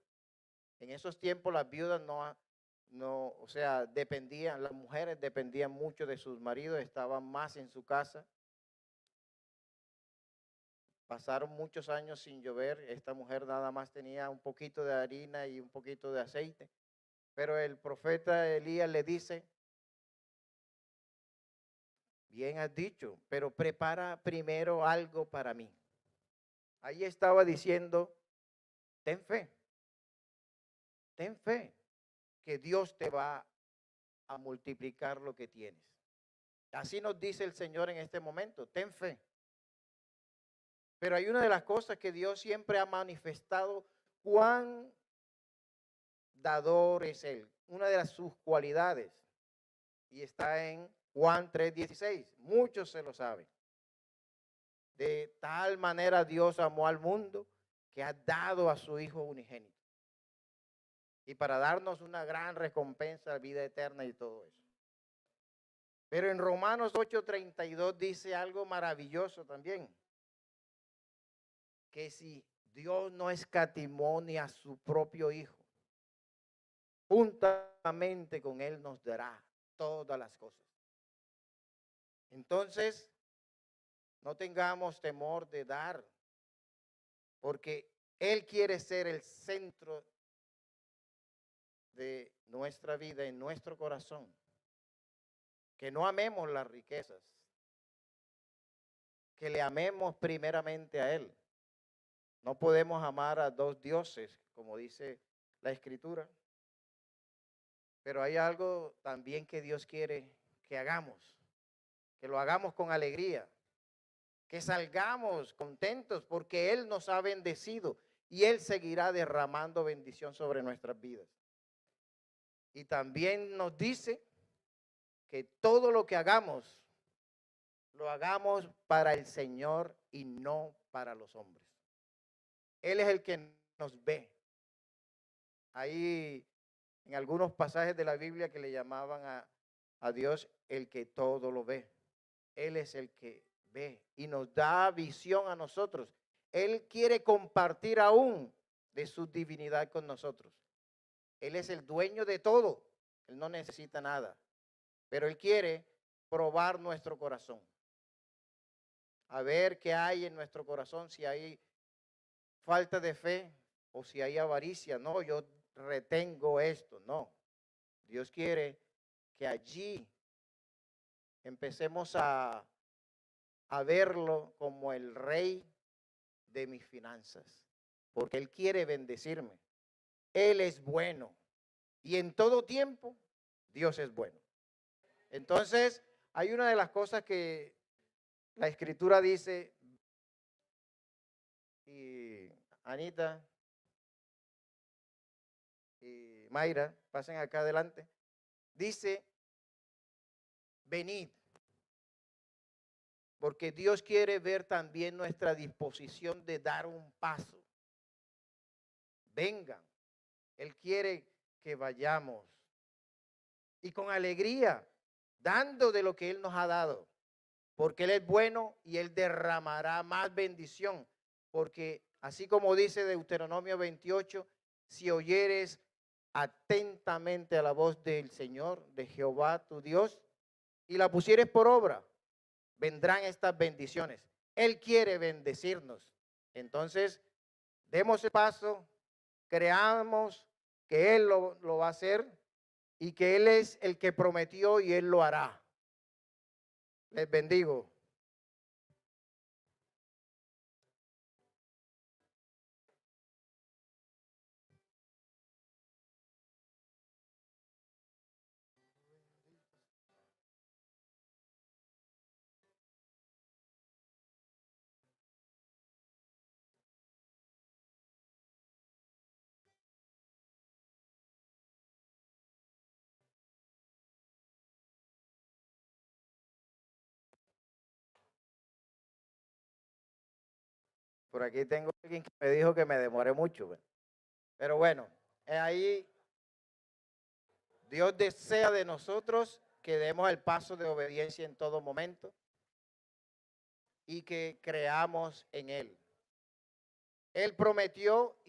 En esos tiempos las viudas o sea, las mujeres dependían mucho de sus maridos, estaban más en su casa. Pasaron muchos años sin llover, esta mujer nada más tenía un poquito de harina y un poquito de aceite. Pero el profeta Elías le dice, bien has dicho, pero prepara primero algo para mí. Ahí estaba diciendo, ten fe, que Dios te va a multiplicar lo que tienes. Así nos dice el Señor en este momento, ten fe. Pero hay una de las cosas que Dios siempre ha manifestado, cuán dador es Él, una de sus cualidades, y está en Juan 3:16, muchos se lo saben. De tal manera Dios amó al mundo que ha dado a su Hijo unigénito, y para darnos una gran recompensa, vida eterna y todo eso. Pero en Romanos 8:32 dice algo maravilloso también, que si Dios no escatimó ni a su propio Hijo, juntamente con Él nos dará todas las cosas. Entonces, no tengamos temor de dar, porque Él quiere ser el centro de nuestra vida, en nuestro corazón. Que no amemos las riquezas, que le amemos primeramente a Él. No podemos amar a dos dioses, como dice la Escritura. Pero hay algo también que Dios quiere que hagamos, que lo hagamos con alegría, que salgamos contentos porque Él nos ha bendecido y Él seguirá derramando bendición sobre nuestras vidas. Y también nos dice que todo lo que hagamos, lo hagamos para el Señor y no para los hombres. Él es el que nos ve. Ahí en algunos pasajes de la Biblia que le llamaban a Dios el que todo lo ve. Él es el que ve y nos da visión a nosotros. Él quiere compartir aún de su divinidad con nosotros. Él es el dueño de todo. Él no necesita nada. Pero Él quiere probar nuestro corazón. A ver qué hay en nuestro corazón, si hay falta de fe o si hay avaricia. No, yo retengo esto. No. Dios quiere que allí empecemos a verlo como el rey de mis finanzas, porque Él quiere bendecirme. Él es bueno y en todo tiempo Dios es bueno. Entonces, hay una de las cosas que la Escritura dice, y Anita y Mayra, pasen acá adelante, dice, venid, porque Dios quiere ver también nuestra disposición de dar un paso. Vengan, Él quiere que vayamos y con alegría, dando de lo que Él nos ha dado, porque Él es bueno y Él derramará más bendición, porque así como dice Deuteronomio 28, si oyeres atentamente a la voz del Señor, de Jehová tu Dios, y la pusieres por obra, vendrán estas bendiciones. Él quiere bendecirnos. Entonces, demos el paso, creamos que Él lo va a hacer y que Él es el que prometió y Él lo hará. Les bendigo. Por aquí tengo alguien que me dijo que me demoré mucho. Pero bueno, ahí Dios desea de nosotros que demos el paso de obediencia en todo momento y que creamos en Él. Él prometió y